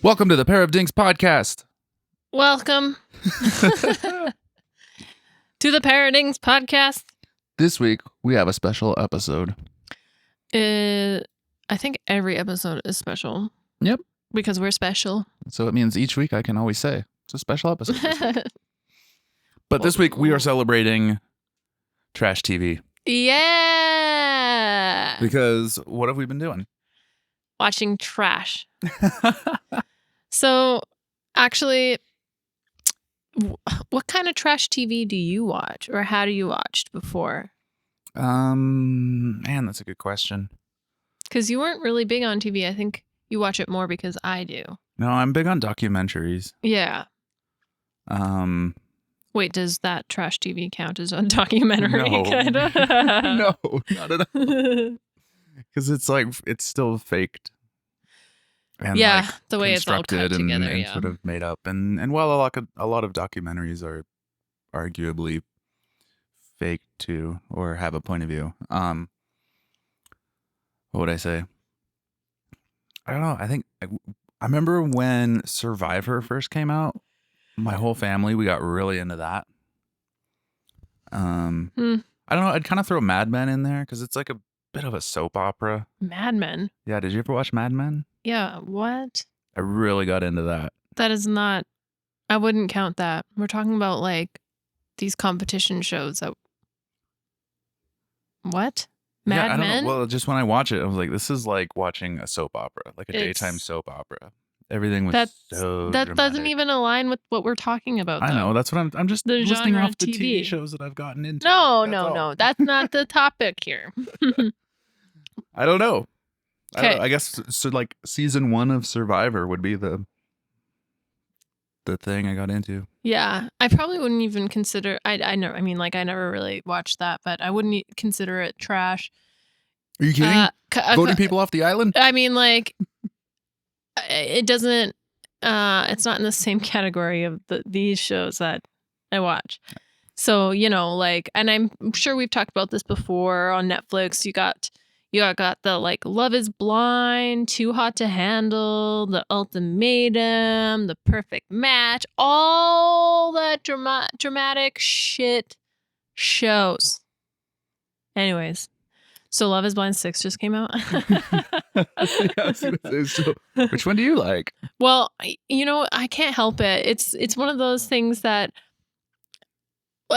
Welcome to the Pair of Dinks podcast. Welcome to the Paradings podcast. This week, we have a special episode. I think every episode is special. Yep. Because we're special. So it means each week I can always say it's a special episode. This week. But this week, we are celebrating trash TV. Yeah. Because what have we been doing? Watching trash. So, actually, what kind of trash TV do you watch? Or how do you watch before? Man, that's a good question. Because you weren't really big on TV. I think you watch it more because I do. No, I'm big on documentaries. Yeah. Wait, does that trash TV count as a documentary? No. Kinda? No, not at all. Because it's still faked. And yeah, the way it's all cut constructed together, and yeah. sort of made up. And while a lot of documentaries are arguably fake too, or have a point of view. What would I say? I don't know. I think I remember when Survivor first came out. My whole family, we got really into that. I don't know. I'd kind of throw Mad Men in there because it's like a bit of a soap opera. Mad Men? Yeah, did you ever watch Mad Men? Yeah, what? I really got into that. That is not, I wouldn't count that. We're talking about like these competition shows that, what? Mad Men? Well, just when I watch it, I was like, this is like watching a soap opera, like a daytime soap opera. Everything was so That dramatic. doesn't even align with what we're talking about, though. I know. That's what I'm just The listing genre off of the TV TV. shows that I've gotten into. No. That's not the topic here. I don't know. Okay. I guess so. Like season 1 of Survivor would be the thing I got into. Yeah, I probably wouldn't even consider. I never really watched that, but I wouldn't consider it trash. Are you kidding? Voting people off the island? I mean, like, it doesn't. It's not in the same category of these shows that I watch. So like, and I'm sure we've talked about this before on Netflix. You got the like Love is Blind, Too Hot to Handle, The Ultimatum, The Perfect Match, all that dramatic shit shows. Anyways, so Love is Blind 6 just came out. So, which one do you like? Well, I can't help it. It's one of those things that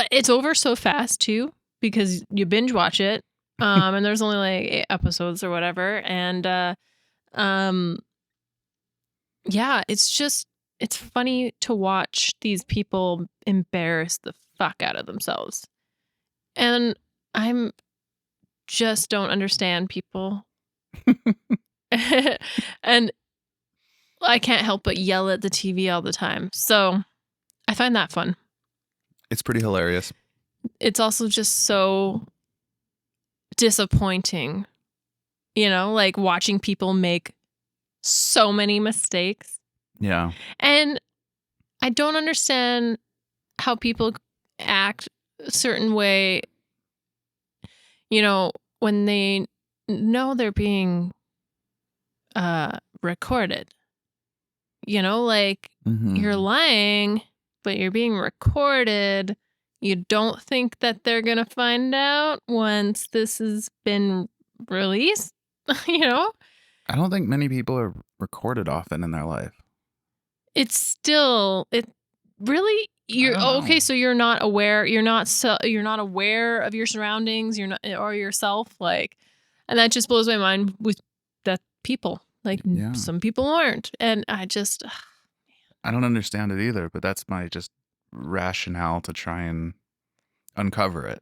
it's over so fast too because you binge watch it. And there's only like 8 episodes or whatever. And, yeah, it's funny to watch these people embarrass the fuck out of themselves. And I'm just don't understand people. And I can't help but yell at the TV all the time. So I find that fun. It's pretty hilarious. It's also just so disappointing, like watching people make so many mistakes. Yeah. And I don't understand how people act a certain way, when they know they're being recorded. Like you're lying, but you're being recorded. You don't think that they're going to find out once this has been released, I don't think many people are recorded often in their life. You're okay. So you're not aware. You're not aware of your surroundings. You're not, or yourself. Like, and that just blows my mind with that people. Like some people aren't. And I don't understand it either, but that's my just rationale to try and uncover it,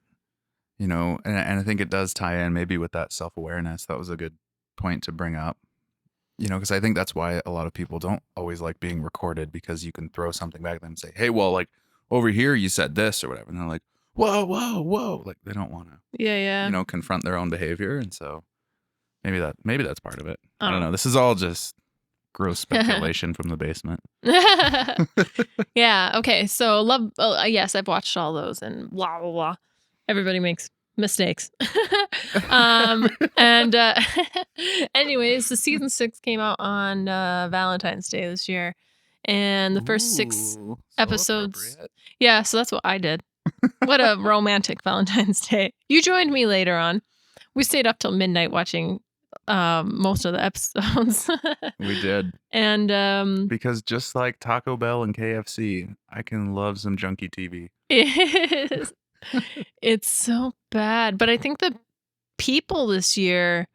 and I think it does tie in maybe with that self-awareness. That was a good point to bring up, because I think that's why a lot of people don't always like being recorded, because you can throw something back at them and say, hey, well, like over here you said this or whatever, and they're like, whoa, like they don't want to confront their own behavior. And so maybe that's part of it. I don't know. This is all just gross speculation from the basement. Yeah. Okay. So Love. Yes, I've watched all those and blah blah blah. Everybody makes mistakes. And anyways, the season 6 came out on Valentine's Day this year, and the first 6 Ooh, so episodes. appropriate. Yeah, so that's what I did. What a romantic Valentine's Day. You joined me later on. We stayed up till midnight watching most of the episodes. We did. And Because just like Taco Bell and KFC, I can love some junky TV. it's so bad. But I think the people this year,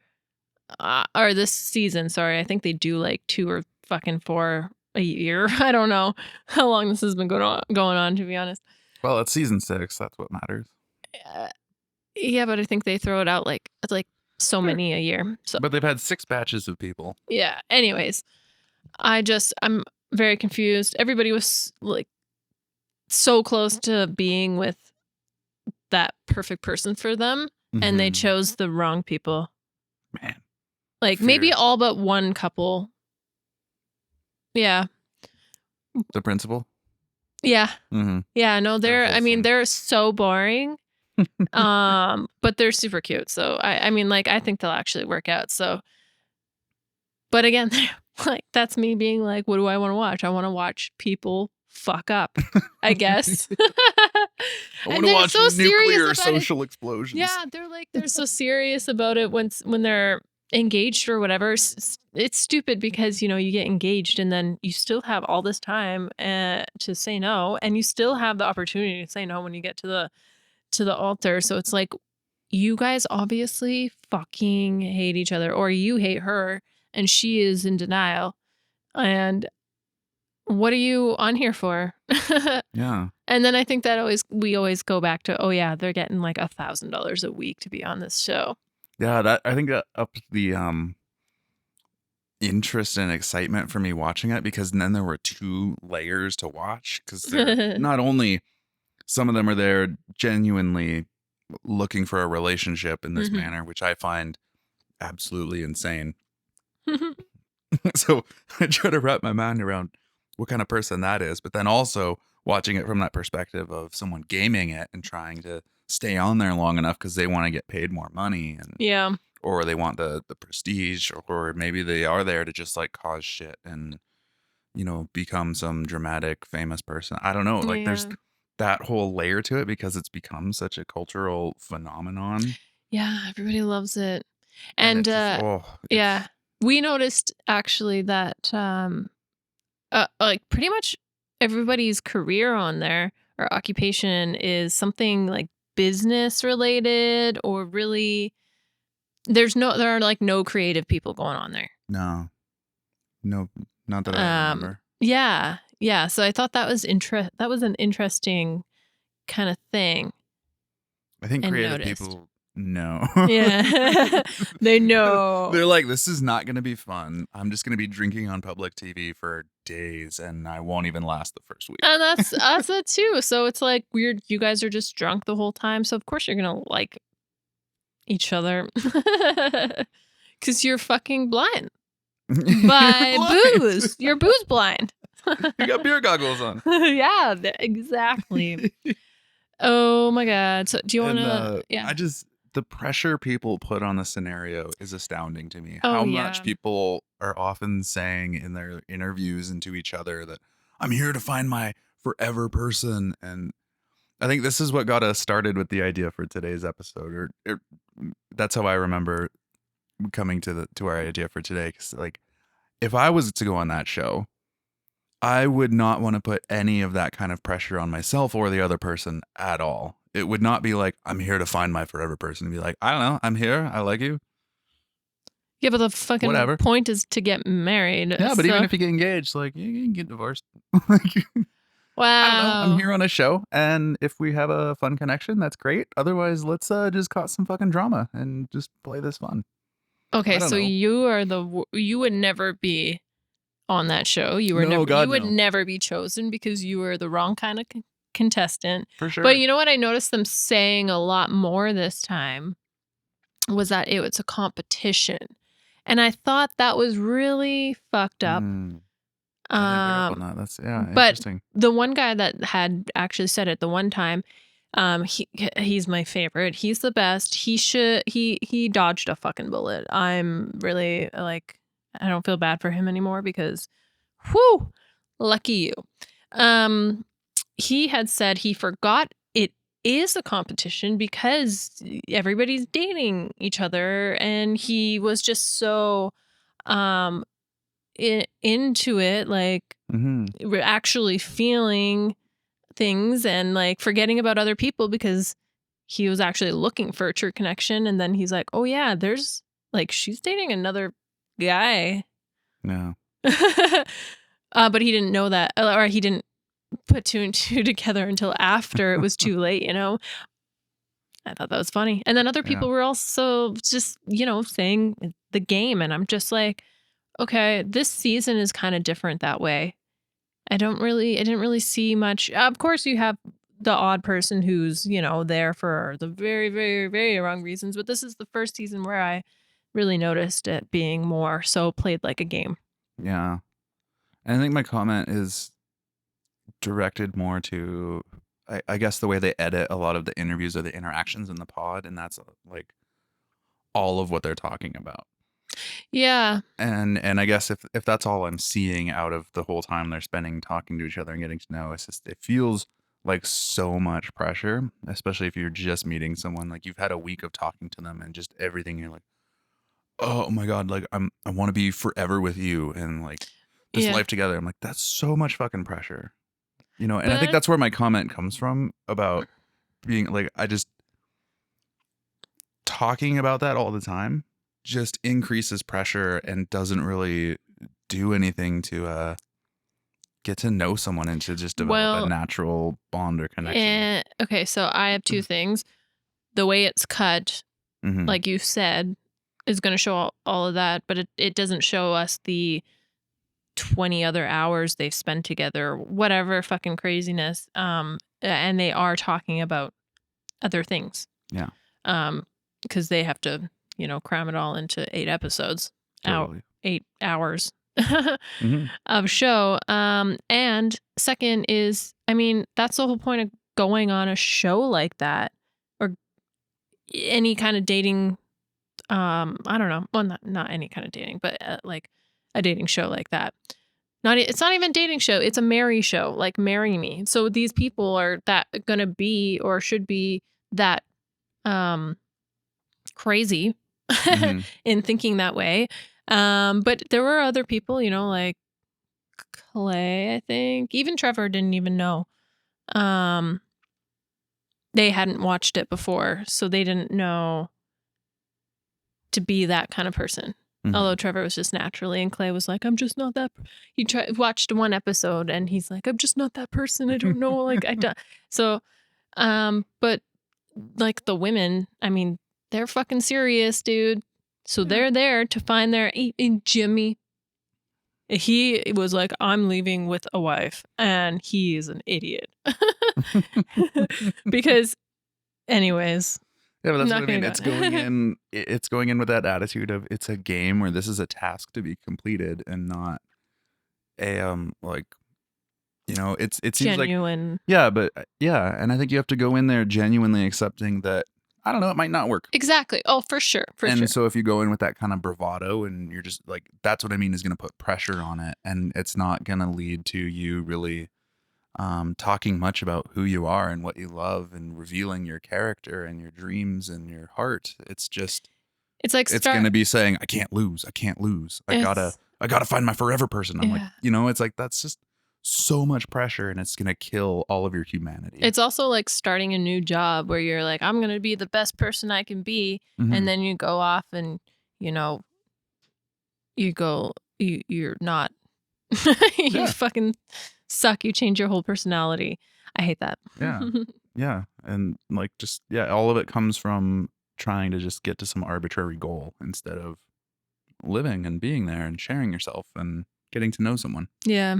or this season, sorry, I think they do like 2 or fucking 4 a year. I don't know how long this has been going on, to be honest. Well, it's season 6. That's what matters. Yeah, but I think they throw it out like so Sure. many a year. So But they've had 6 batches of people. yeah. Anyways, I'm very confused. Everybody was like so close to being with that perfect person for them, and they Mhm. chose the wrong people. Man. Like maybe Fierce. all but one couple. Yeah. The principal? Yeah. Mm-hmm. Yeah, no, wholesome. they're so boring. But they're super cute. So I mean, like, I think they'll actually work out. So, but again, like, that's me being like, what do I want to watch? I want to watch people fuck up, I guess. I And want to they're watch so serious nuclear about it. social explosions. Yeah, they're so serious about it when they're engaged or whatever. It's stupid because you get engaged and then you still have all this time to say no, and you still have the opportunity to say no when you get to the altar. So it's like, you guys obviously fucking hate each other, or you hate her and she is in denial. And what are you on here for? Yeah. And then I think that we always go back to, oh yeah, they're getting like $1,000 a week to be on this show. Yeah, I think that upped the interest and excitement for me watching it, because then there were 2 layers to watch, because they're not only, some of them are there genuinely looking for a relationship in this Mhm. manner, which I find absolutely insane. So I try to wrap my mind around what kind of person that is, but then also watching it from that perspective of someone gaming it and trying to stay on there long enough because they want to get paid more money, and Yeah. or they want the prestige, or maybe they are there to just like cause shit and become some dramatic famous person. I don't know. Like there's Yeah. that whole layer to it because it's become such a cultural phenomenon, Yeah, everybody loves it. and And it just yeah, we noticed actually that like pretty much everybody's career on there or occupation is something like business related, or really there are like no creative people going on there. no, not that I remember. Yeah. Yeah, so I thought that was an interesting kind of thing I think and creative noticed. people know. Yeah. They know. They're like, this is not going to be fun. I'm just going to be drinking on public TV for days, and I won't even last the first week. And that's us too. So it's like weird. You guys are just drunk the whole time. So of course you're gonna like each other because you're fucking blind by Blind. booze. You're booze blind. You got beer goggles on. Yeah, exactly. Oh my god. So do you want And to? Yeah. the pressure people put on the scenario is astounding to me. Oh How yeah. much people are often saying in their interviews and to each other that I'm here to find my forever person. And I think this is what got us started with the idea for today's episode, or that's how I remember coming to our idea for today. 'Cause like, if I was to go on that show, I would not want to put any of that kind of pressure on myself or the other person at all. It would not be like, I'm here to find my forever person. It'd be like, I don't know, I'm here, I like you, Yeah, but the fucking whatever. point is to get married. Yeah, but so. even if you get engaged, like, you can get divorced. Like, Wow. I don't know. I'm here on a show, and if we have a fun connection, that's great. Otherwise, let's just cause some fucking drama and just play this fun. Okay, I don't so know. you would never be on that show. You were No, never God, you would no. never be chosen because you were the wrong kind of contestant. For sure. But you know what I noticed them saying a lot more this time was that it was a competition. And I thought that was really fucked up. I didn't pick up on that. That's But interesting. the one guy that had actually said it the one time He's my favorite. He's the best. He dodged a fucking bullet. I'm really like, I don't feel bad for him anymore because, whew, lucky you. He had said he forgot it is a competition because everybody's dating each other, and he was just so into it, like Mm-hmm. we're actually feeling things and like forgetting about other people because he was actually looking for a true connection. And then he's like, oh yeah, there's like, she's dating another guy. Yeah. But he didn't know that, or he didn't put two and two together until after it was too late, you know? I thought that was funny. And then other Yeah. people were also just, saying the game. And I'm just like, okay, this season is kind of different that way. I didn't really see much. Of course, you have the odd person who's, there for the very, very, very wrong reasons. But this is the first season where I really noticed it being more so played like a game. Yeah. And I think my comment is directed more to, I guess, the way they edit a lot of the interviews or the interactions in the pod. And that's like all of what they're talking about. Yeah. And I guess if that's all I'm seeing out of the whole time they're spending talking to each other and getting to know, it's just, it feels like so much pressure, especially if you're just meeting someone, like you've had a week of talking to them and just everything, you're like, oh my God, like I want to be forever with you and like this Yeah. life together. I'm like, that's so much fucking pressure, and I think But that's where my comment comes from about being like, I just talking about that all the time just increases pressure and doesn't really do anything to get to know someone and to just develop a well, natural bond or connection. okay, so I have two things. The way it's cut, Mm-hmm. like you said, is going to show all of that, but it doesn't show us the 20 other hours they've spent together, whatever fucking craziness. And they are talking about other things. Yeah, Because they have to, cram it all into 8 episodes, totally. 8 hours Mm-hmm. of show. And second is, I mean, that's the whole point of going on a show like that, or any kind of dating. I don't know. Well, not any kind of dating, but like a dating show like that. It's not even a dating show. It's a marry show, like marry me. So these people are that gonna be or should be that crazy Mm-hmm. in thinking that way. But there were other people, like Clay, I think. Even Trevor didn't even know. They hadn't watched it before, so they didn't know to be that kind of person. Mm-hmm. Although Trevor was just naturally, and Clay was like, I'm just not that. He watched one episode and he's like, I'm just not that person. I don't know. Like, I don't. So, but like the women, I mean, they're fucking serious, dude. So they're there to find their Jimmy. He was like, I'm leaving with a wife, and he is an idiot. Because, anyways, Yeah, but that's not what I mean. gonna It's go. going in. It's going in with that attitude of it's a game where this is a task to be completed and not a like, it seems like, Genuine. yeah, but yeah, and I think you have to go in there genuinely accepting that, I don't know, it might not work. Exactly. Oh, for sure. For sure. And so if you go in with that kind of bravado and you're just like, that's what I mean, is going to put pressure on it, and it's not going to lead to you really talking much about who you are and what you love and revealing your character and your dreams and your heart. It's just, It's like it's going to be saying, I can't lose. I can't lose. I gotta find my forever person. I'm like, Yeah. it's like, that's just so much pressure, and it's going to kill all of your humanity. It's also like starting a new job where you're like, I'm gonna be the best person I can be, Mhm. and then you go off and you're not. You Yeah. fucking suck. You change your whole personality. I hate that. Yeah. Yeah. And like, just, yeah, all of it comes from trying to just get to some arbitrary goal instead of living and being there and sharing yourself and getting to know someone. Yeah.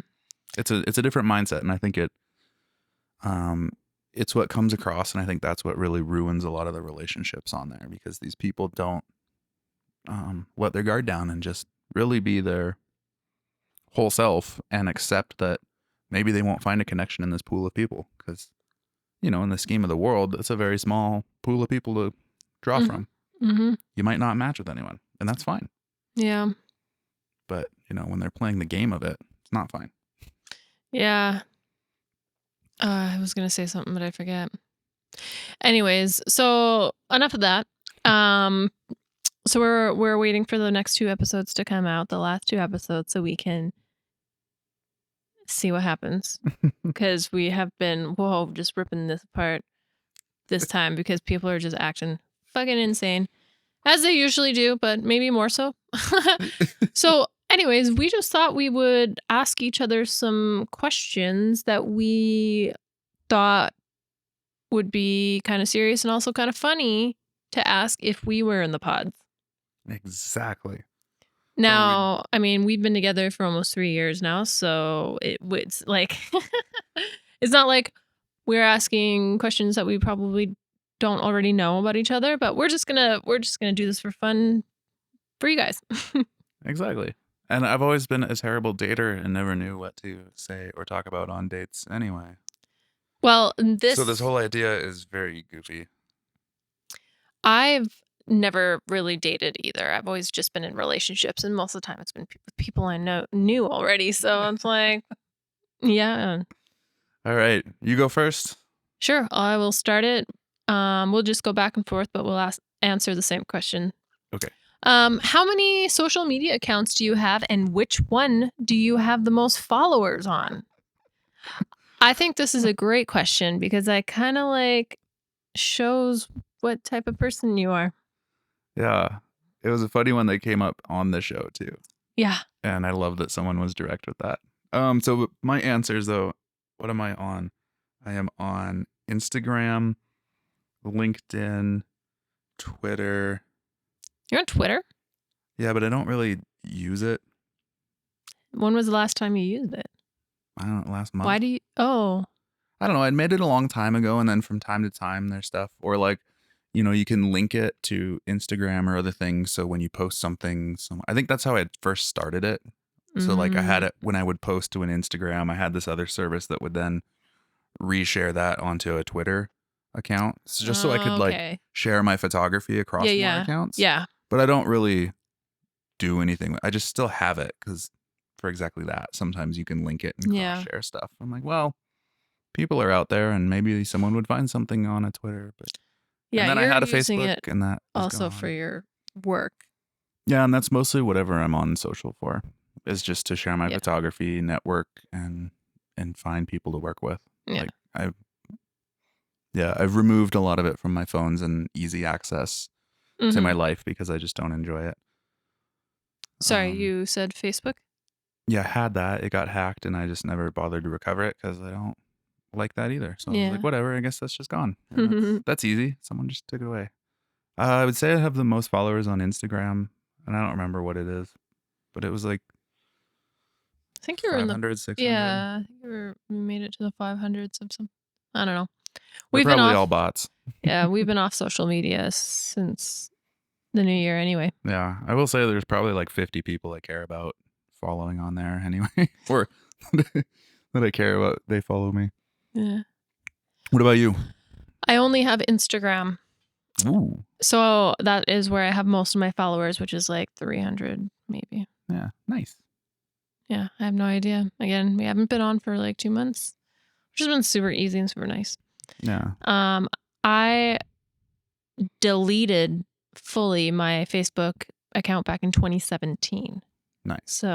It's a different mindset, and I think it's what comes across, and I think that's what really ruins a lot of the relationships on there, because these people don't let their guard down and just really be their whole self and accept that maybe they won't find a connection in this pool of people, because you know, in the scheme of the world, it's a very small pool of people to draw Mhm. from. Mhm. You might not match with anyone, and that's fine. Yeah. But, you know, when they're playing the game of it, it's not fine. Yeah. I was gonna say something, but I forget. Anyways, so enough of that. Um, so we're waiting for the next 2 episodes to come out, the last 2 episodes, so we can see what happens. Because we have been, whoa, just ripping this apart this time because people are just acting fucking insane, as they usually do, but maybe more so. So, anyways, we just thought we would ask each other some questions that we thought would be kind of serious and also kind of funny to ask if we were in the pods. Exactly. Now, I mean, we've been together for almost 3 years now, so it's like it's not like we're asking questions that we probably don't already know about each other, but we're just gonna do this for fun for you guys. Exactly. And I've always been a terrible dater and never knew what to say or talk about on dates anyway. Well, So this whole idea is very goofy. I've never really dated either. I've always just been in relationships, and most of the time it's been with people I knew already. So it's like, yeah, All right, you go first. sure, I will start it. We'll just go back and forth, but we'll answer the same question. Okay. How many social media accounts do you have, and which one do you have the most followers on? I think this is a great question because I kind of like shows what type of person you are. Yeah. It was a funny one that came up on the show too. Yeah. And I love that someone was direct with that. So my answers though, what am I on? I am on Instagram, LinkedIn, Twitter. You're on Twitter? Yeah, but I don't really use it. When was the last time you used it? I don't know, last month. Why do you? Oh, I don't know. I'd made it a long time ago, and then from time to time, there's stuff, or like, you know, you can link it to Instagram or other things. So when you post something, I think that's how I first started it. So like, I had mm, it when I would post to an Instagram. I had this other service that would then reshare that onto a Twitter account, just so I could like okay. share my photography Yeah, across more yeah, accounts. yeah, But I don't really do anything. I just still have it because for exactly that. Sometimes you can link it and cross yeah, share stuff. I'm like, well, people are out there and maybe someone would find something on a Twitter, but and yeah. then I You're had a using Facebook it and that is also for gone. your work. Yeah, and that's mostly whatever I'm on social for is just to share my Yeah, photography, network and find people to work with. yeah. Like I've removed a lot of it from my phones and easy access to my Mm-hmm. life because I just don't enjoy it. Sorry, Um you said Facebook. yeah, I had that. It got hacked and I just never bothered to recover it cuz I don't like that either. So I was like, Yeah. whatever, I guess that's just gone. And that's easy. Someone just took it away. I would say I have the most followers on Instagram, and I don't remember what it is, but it was like I think you were in the 500, 600. yeah. I think you made it to the 500s of some. I don't know. They're We've been probably off. all bots. Yeah, we've been off social media since the new year. Anyway. Yeah, I will say there's probably like 50 people I care about following on there anyway, or that I care about. They follow me. Yeah. What about you? I only have Instagram. Ooh, So that is where I have most of my followers, which is like 300 maybe. yeah, nice. Yeah, I have no idea. Again, we haven't been on for like 2 months, which has been super easy and super nice. Yeah, I deleted fully my Facebook account back in 2017. nice. So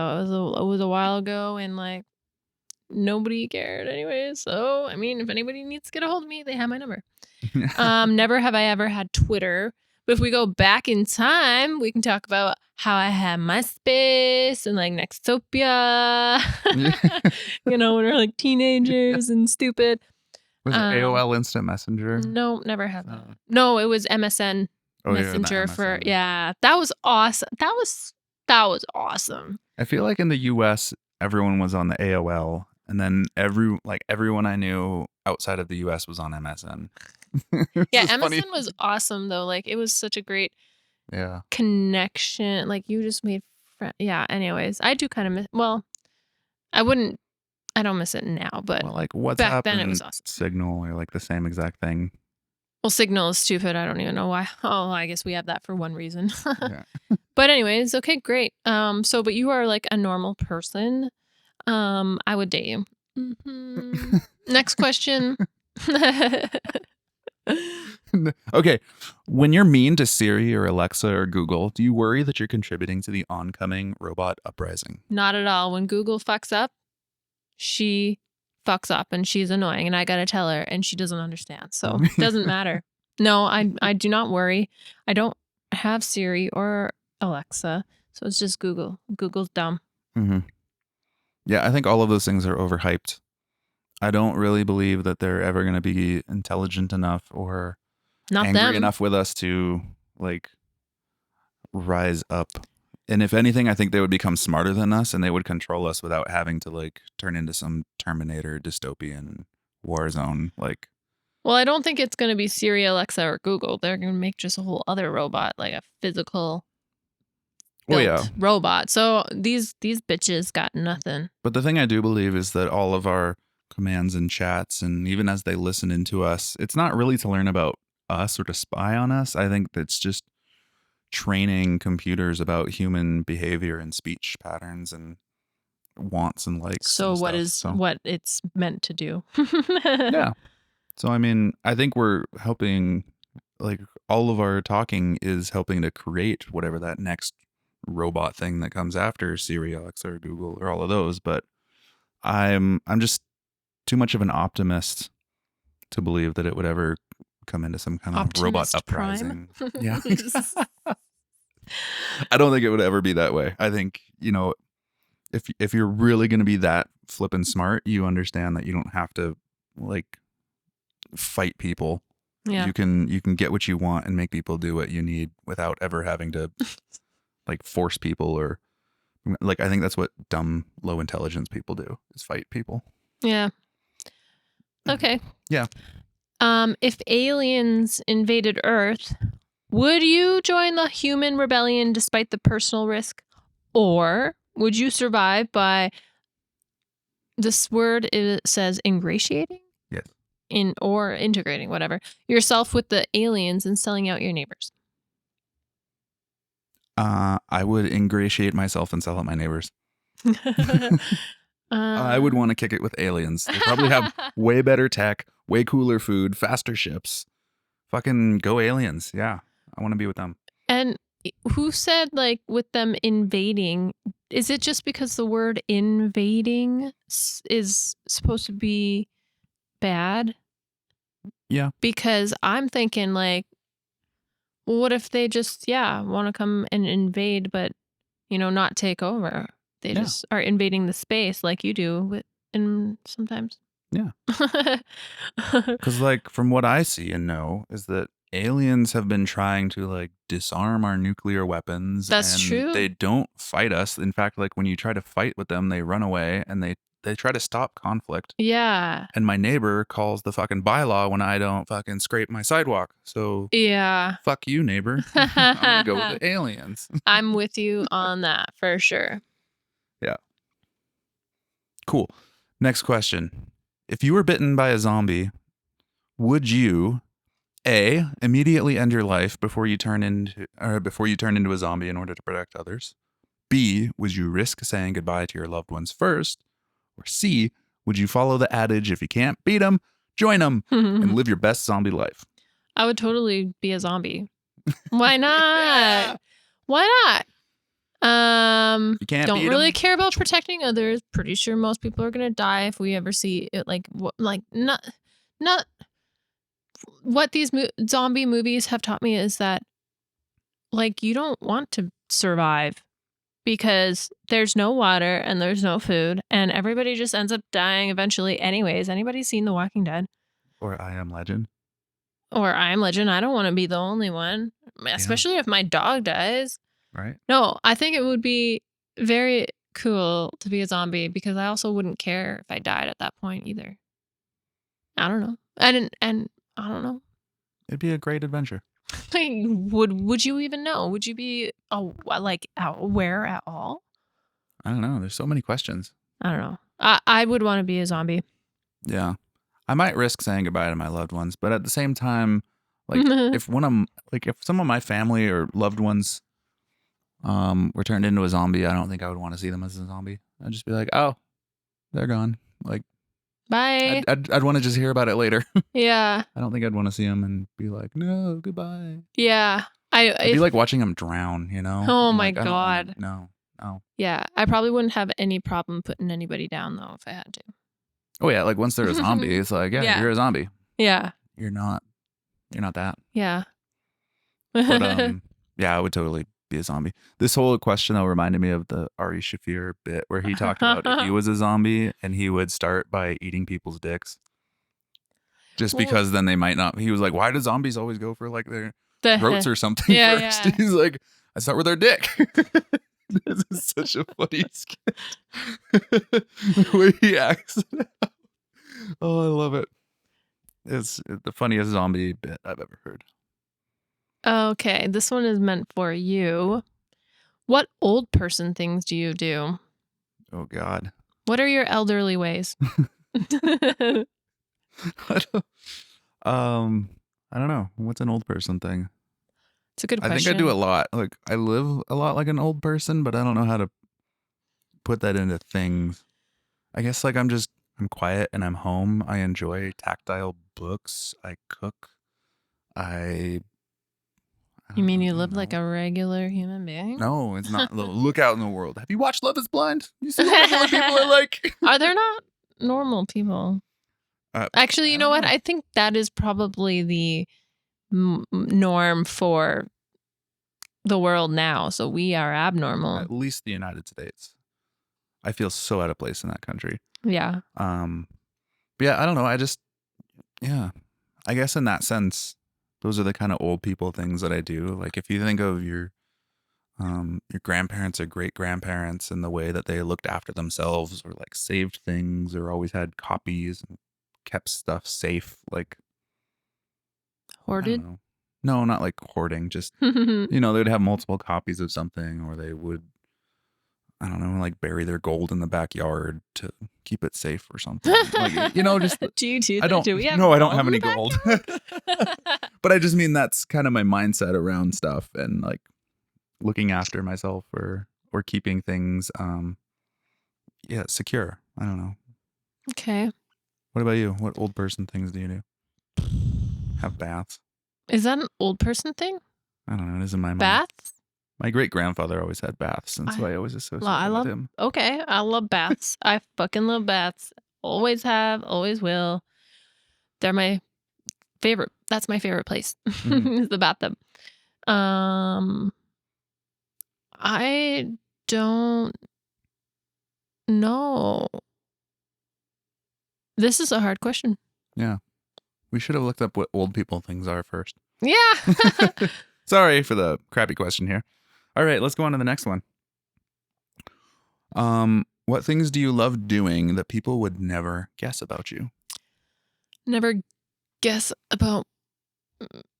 it was a while ago and like nobody cared anyway. So, I mean, if anybody needs to get a hold of me, they have my number. Never have I ever had Twitter. But if we go back in time, we can talk about how I had MySpace and like Nextopia. You know, when we are like teenagers and stupid. Was it AOL Instant Messenger? No, never had that. No, it was MSN Oh, yeah, the Messenger for MSN. yeah. That was awesome. That was awesome. I feel like in the US, everyone was on the AOL, and then everyone I knew outside of the US was on MSN. Yeah, It's funny. MSN was awesome though. Like it was such a great Yeah. connection. Like you just made friends. Yeah. Anyways, I do kind of miss. Well, I wouldn't I don't miss it now, but Well, like WhatsApp back then it and was awesome. Signal are like the same exact thing. Well, Signal is stupid. I don't even know why. Oh, I guess we have that for one reason. Yeah. But anyways, okay, great. But you are like a normal person. I would date you. Next question. Okay. When you're mean to Siri or Alexa or Google, do you worry that you're contributing to the oncoming robot uprising? Not at all. When Google fucks up, she fucks up and she's annoying and I got to tell her and she doesn't understand. So it doesn't matter. No, I do not worry. I don't have Siri or Alexa. So it's just Google. Google's dumb. Mm-hmm. Yeah, I think all of those things are overhyped. I don't really believe that they're ever going to be intelligent enough or Not angry them. enough with us to like rise up. And if anything, I think they would become smarter than us and they would control us without having to like turn into some Terminator dystopian war zone. Like, Well, I don't think it's going to be Siri, Alexa, or Google. They're going to make just a whole other robot, like a physical oh built yeah. robot. So these bitches got nothing. But the thing I do believe is that all of our commands and chats, and even as they listen into us, it's not really to learn about us or to spy on us. I think that's just training computers about human behavior and speech patterns and wants and likes. So and what stuff. is So, what it's meant to do? yeah. So I mean, I think we're helping. Like all of our talking is helping to create whatever that next robot thing that comes after Siri, Alexa, or Google, or all of those. But I'm just too much of an optimist to believe that it would ever come into some kind of robot Optimus uprising. Prime. Yeah. I don't think it would ever be that way. I think, if you're really going to be that flippin' smart, you understand that you don't have to like fight people. Yeah. You can get what you want and make people do what you need without ever having to like force people or like I think that's what dumb low intelligence people do is fight people. Yeah. Okay. Yeah. If aliens invaded Earth, would you join the human rebellion despite the personal risk? Or would you survive by this word it says ingratiating? Yes. Or integrating, whatever, yourself with the aliens and selling out your neighbors? I would ingratiate myself and sell out my neighbors. I would want to kick it with aliens. They probably have way better tech, way cooler food, faster ships. Fucking go aliens. Yeah. I want to be with them. And who said like with them invading? Is it just because the word invading is supposed to be bad? Yeah. Because I'm thinking like, well, what if they just want to come and invade, but not take over? They just are invading the space like you do and sometimes. Yeah. Because like from what I see and know is that aliens have been trying to like disarm our nuclear weapons. That's and true. They don't fight us. In fact, like when you try to fight with them, they run away and they try to stop conflict. Yeah. And my neighbor calls the fucking bylaw when I don't fucking scrape my sidewalk. So yeah. Fuck you, neighbor. I'm gonna go with the aliens. I'm with you on that for sure. Yeah. Cool. Next question. If you were bitten by a zombie, would you A, immediately end your life before you turn into a zombie in order to protect others? B, would you risk saying goodbye to your loved ones first? Or C, would you follow the adage if you can't beat them, join them and live your best zombie life? I would totally be a zombie. Why not? Yeah. Why not? You can't don't beat really 'em. care about protecting others. Pretty sure most people are gonna die if we ever see it. Not what these zombie movies have taught me is that like you don't want to survive because there's no water and there's no food and everybody just ends up dying eventually anyways. Anybody seen The Walking Dead? Or I Am Legend? Or I Am Legend? I don't want to be the only one, especially if my dog dies. Right. No, I think it would be very cool to be a zombie because I also wouldn't care if I died at that point either. I don't know. And I don't know. It'd be a great adventure. Would you even know? Would you be aware at all? I don't know. There's so many questions. I don't know. I would want to be a zombie. Yeah. I might risk saying goodbye to my loved ones, but at the same time, like if some of my family or loved ones were turned into a zombie, I don't think I would want to see them as a zombie. I'd just be like, oh, they're gone. Like Bye. I'd want to just hear about it later. Yeah. I don't think I'd want to see them and be like, no, goodbye. Yeah. It'd be like watching them drown, you know? Oh I'm my like, I don't wanna- God. no. Yeah. I probably wouldn't have any problem putting anybody down though if I had to. Oh yeah, like once they're a zombie, it's like, yeah, Yeah. you're a zombie. Yeah. You're not that. Yeah. But yeah, I would totally be a zombie. This whole question though reminded me of the Ari Shafir bit where he talked about if he was a zombie and he would start by eating people's dicks. Just because then they might not. He was like, why do zombies always go for like their throats or something first? Yeah. He's like, I start with their dick. This is such a funny skit. The way he acts it out. Oh, I love it. It's the funniest zombie bit I've ever heard. Okay, this one is meant for you. What old person things do you do? Oh God. What are your elderly ways? I don't know. What's an old person thing? It's a good question. I think I do a lot. Like I live a lot like an old person, but I don't know how to put that into things. I guess like I'm quiet and I'm home. I enjoy tactile books. I cook. You mean you live like a regular human being? No, it's not. Look out in the world. Have you watched Love is Blind? You see what regular people are like? Are there not normal people? Actually, you know what? I think that is probably the norm for the world now. So we are abnormal. At least the United States. I feel so out of place in that country. Yeah. But yeah, I don't know. I guess in that sense, those are the kind of old people things that I do. Like if you think of your grandparents or great grandparents and the way that they looked after themselves or like saved things or always had copies and kept stuff safe, like hoarded. No, not like hoarding. Just they would have multiple copies of something, or they would, I don't know, like bury their gold in the backyard to keep it safe or something. Like, just do you do that? I don't. Do we have no, I don't have any back? gold. But I just mean that's kind of my mindset around stuff and like looking after myself or keeping things secure. I don't know. Okay. What about you? What old person things do you do? Have baths. Is that an old person thing? I don't know. It is in my mind. Baths? My great grandfather always had baths, and so I always associate with him. Okay, I love baths. I fucking love baths. Always have, always will. They're my favorite. That's my favorite place. Is the bathtub. I don't know. This is a hard question. Yeah. We should have looked up what old people things are first. Yeah. Sorry for the crappy question here. All right, let's go on to the next one. What things do you love doing that people would never guess about you? Never guess about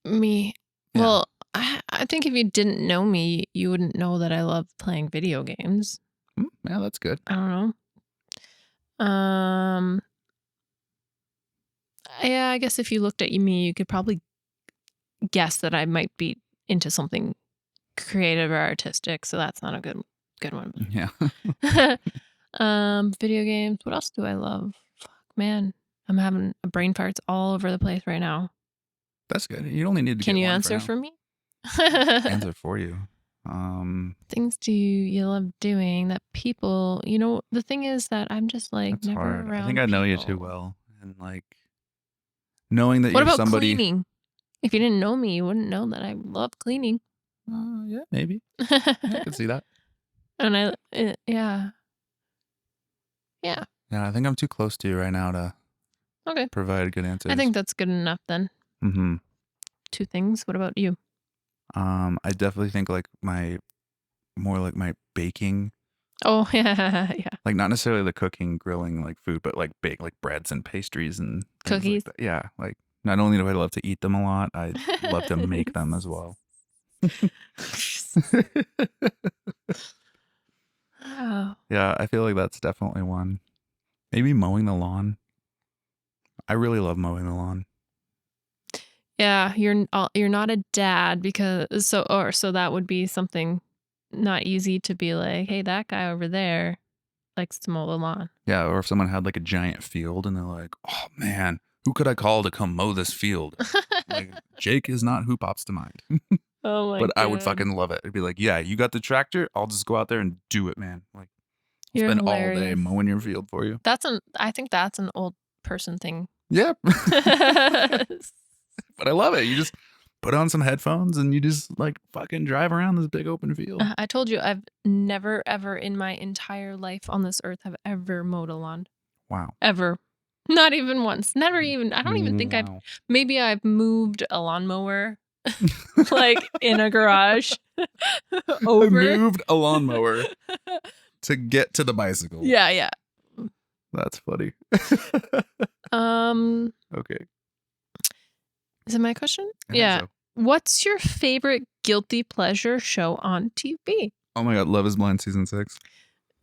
me. Yeah. Well, I think if you didn't know me, you wouldn't know that I love playing video games. Yeah, that's good. I don't know. Yeah, I guess if you looked at me, you could probably guess that I might be into something creative or artistic. So that's not a good one. Yeah. Video games. What else do I love? Fuck, man, I'm having brain farts all over the place right now. That's good. You only need to. Can you answer for me? Answer for you. Things do you love doing that people, the thing is that I'm just like that's never hard. around I think I know you too well, and like knowing that what you're about somebody. Cleaning? If you didn't know me, you wouldn't know that I love cleaning. Yeah, maybe. I can see that. And yeah. Yeah, I think I'm too close to you right now to provide good answers. I think that's good enough then. Mm-hmm. 2 things. What about you? I definitely think like my baking. Oh, yeah. Like not necessarily the cooking, grilling like food, but like bake like breads and pastries and cookies. Like yeah, like not only do I love to eat them a lot, I love to make them as well. Oh. Yeah, I feel like that's definitely one. Maybe mowing the lawn. I really love mowing the lawn. Yeah, you're not a dad because so that would be something not easy to be like, hey, that guy over there likes to mow the lawn. Yeah, or if someone had like a giant field and they're like, oh man, who could I call to come mow this field? Like, Jake is not who pops to mind. Oh my But I would God. fucking love it. It'd be like, yeah, you got the tractor. I'll just go out there and do it, man. Like, I'll You're spend all day hilarious. mowing your field for you. I think that's an old person thing. Yeah. But I love it. You just put on some headphones and you just like fucking drive around this big open field. I told you I've never ever in my entire life on this earth have ever mowed a lawn. Wow. Ever. Not even once. Never even. I don't even think maybe I've moved a lawnmower like in a garage over. I moved a lawnmower to get to the bicycle. Yeah. That's funny. Okay. Is it my question? I think so. What's your favorite guilty pleasure show on TV? Oh my God, Love is Blind season 6.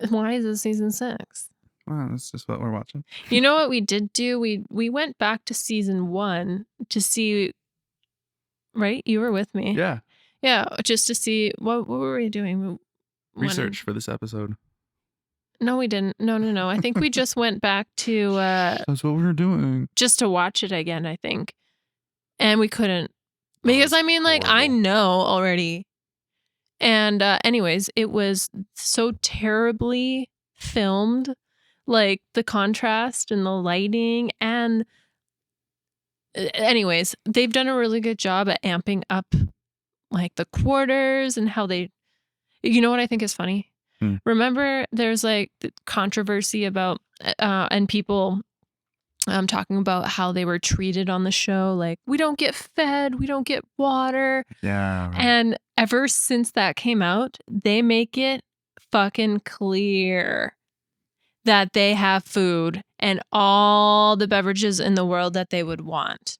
Why is it season 6? Wow, that's just what we're watching. You know what we did do? We went back to season 1 to see. Right, you were with me. Yeah, just to see what were we doing? Research for this episode. No, we didn't. No. I think we just went back to. That's what we were doing. Just to watch it again, I think. And we couldn't. Because I mean, like, I horrible. know already. And anyways, it was so terribly filmed. Like, the contrast and the lighting. And anyways, they've done a really good job at amping up, like, the quarters and how they. You know what I think is funny? Remember, there's like the controversy about and people talking about how they were treated on the show. Like, we don't get fed, we don't get water. Yeah. Right. And ever since that came out, they make it fucking clear that they have food and all the beverages in the world that they would want.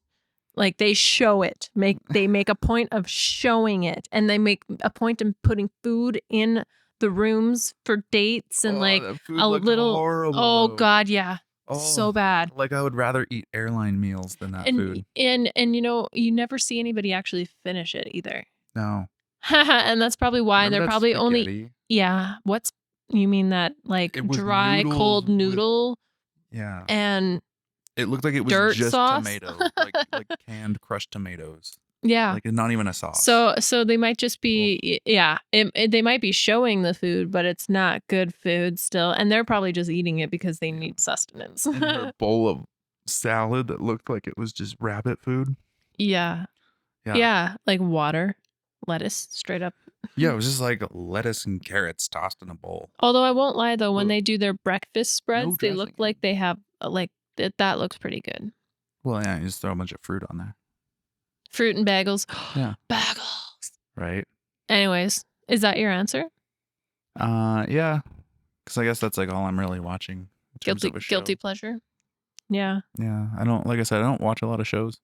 Like, they show it. They make a point of showing it, and they make a point of putting food in the rooms for dates and like a little horrible, oh though. God, yeah. So bad. Like, I would rather eat airline meals than that food. And you know, you never see anybody actually finish it either. No. And that's probably why they're probably spaghetti? only you mean that like dry cold noodle? Yeah. And it looked like it was dirt just sauce? tomato, like canned crushed tomatoes. Yeah. Like, not even a sauce. So they might just be, they might be showing the food, but it's not good food still. And they're probably just eating it because they need sustenance. And her bowl of salad that looked like it was just rabbit food. Yeah. Like water, lettuce, straight up. Yeah, it was just like lettuce and carrots tossed in a bowl. Although I won't lie, though, when they do their breakfast spreads, they look like they have, like, that looks pretty good. Well, yeah, you just throw a bunch of fruit on there. Fruit and bagels. Yeah. Bagels. Right. Anyways, is that your answer? Yeah. Because I guess that's like all I'm really watching. Guilty pleasure. Yeah. Yeah. I don't watch a lot of shows.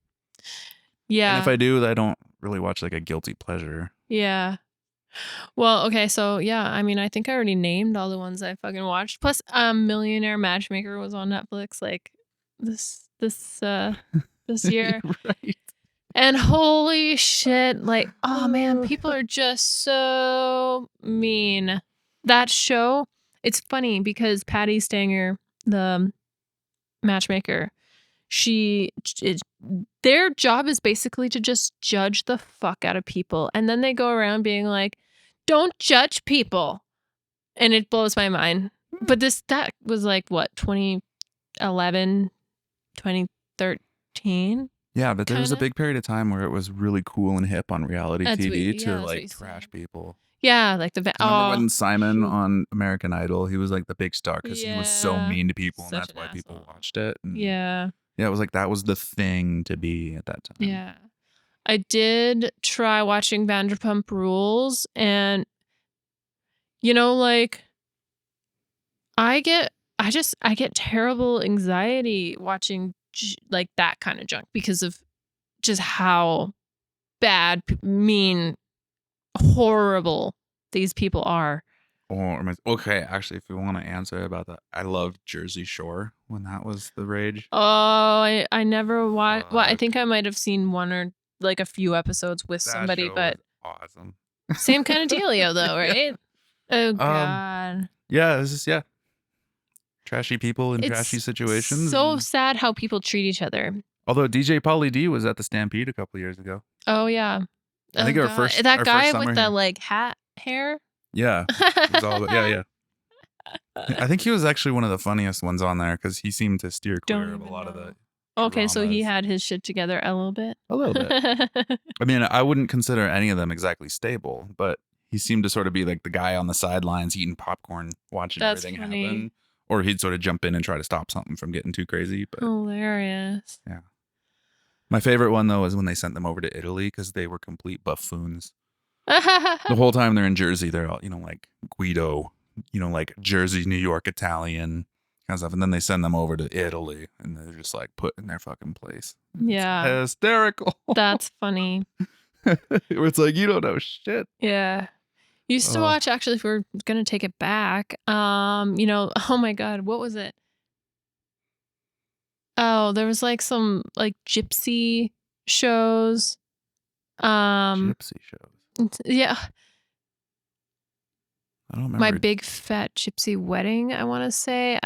Yeah. And if I do, I don't really watch like a guilty pleasure. Yeah. Well, okay, so yeah, I mean, I think I already named all the ones I fucking watched. Plus, Millionaire Matchmaker was on Netflix like this year. Right. And holy shit, like, oh man, people are just so mean. That show, it's funny because Patty Stanger, the matchmaker, their job is basically to just judge the fuck out of people. And then they go around being like, don't judge people. And it blows my mind. But that was like, what, 2011, 2013? Yeah, but there was a big period of time where it was really cool and hip on reality TV to like trash people. Yeah, like remember when Simon on American Idol, he was like the big star because he was so mean to people, and that's why people watched it. And yeah, it was like that was the thing to be at that time. Yeah, I did try watching Vanderpump Rules, and you know, like I get terrible anxiety watching like that kind of junk because of just how bad, mean, horrible these people are. Okay, actually, if you want to answer about that, I loved Jersey Shore when that was the rage. Oh, I never watched. Well, I Fuck, think I might have seen one or like a few episodes with that somebody, show was but awesome. same kind of dealio though, Yeah. right? Oh Um. God. Yeah. This is trashy people in trashy It's situations. so And sad how people treat each other. although DJ Pauly D was at the Stampede a couple years ago. Oh yeah. I Oh think God. That our first guy with summer the here. like hat hair. Yeah, it was all about yeah. I think he was actually one of the funniest ones on there because he seemed to steer Don't clear of a even lot of the know. Okay, so he dramas had his shit together a little bit. a little bit. I mean, I wouldn't consider any of them exactly stable, but he seemed to sort of be like the guy on the sidelines eating popcorn, watching That's everything funny. happen. Or he'd sort of jump in and try to stop something from getting too crazy. But Hilarious. yeah. My favorite one, though, is when they sent them over to Italy because they were complete buffoons. The whole time they're in Jersey, they're all, like Guido, like Jersey, New York, Italian kind of stuff. And then they send them over to Italy and they're just like put in their fucking place. It's Yeah. hysterical. That's funny. It's like, you don't know shit. Yeah. Used to Oh, watch, actually, if we're gonna take it back, oh my God, what was it? Oh, there was like some like gypsy shows. gypsy shows. Yeah, I don't My remember. Big Fat Gypsy Wedding, I want to say.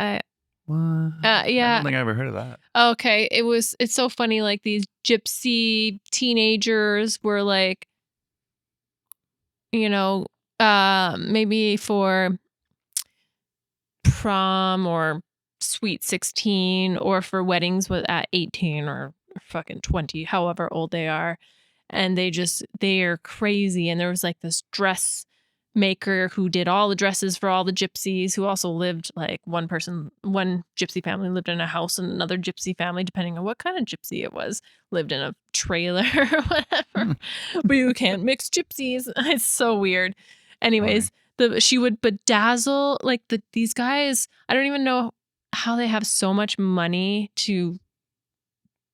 What? I Yeah. don't think I ever heard of that. Okay, it's so funny, like these gypsy teenagers were like, you know, maybe for prom or sweet 16 or for weddings with at 18 or fucking 20, however old they are. And they are crazy. And there was like this dress maker who did all the dresses for all the gypsies, who also lived like one gypsy family lived in a house, and another gypsy family, depending on what kind of gypsy it was, lived in a trailer or whatever. Hmm. But you can't mix gypsies. It's so weird. Funny. Anyways, she would bedazzle like these guys. I don't even know how they have so much money to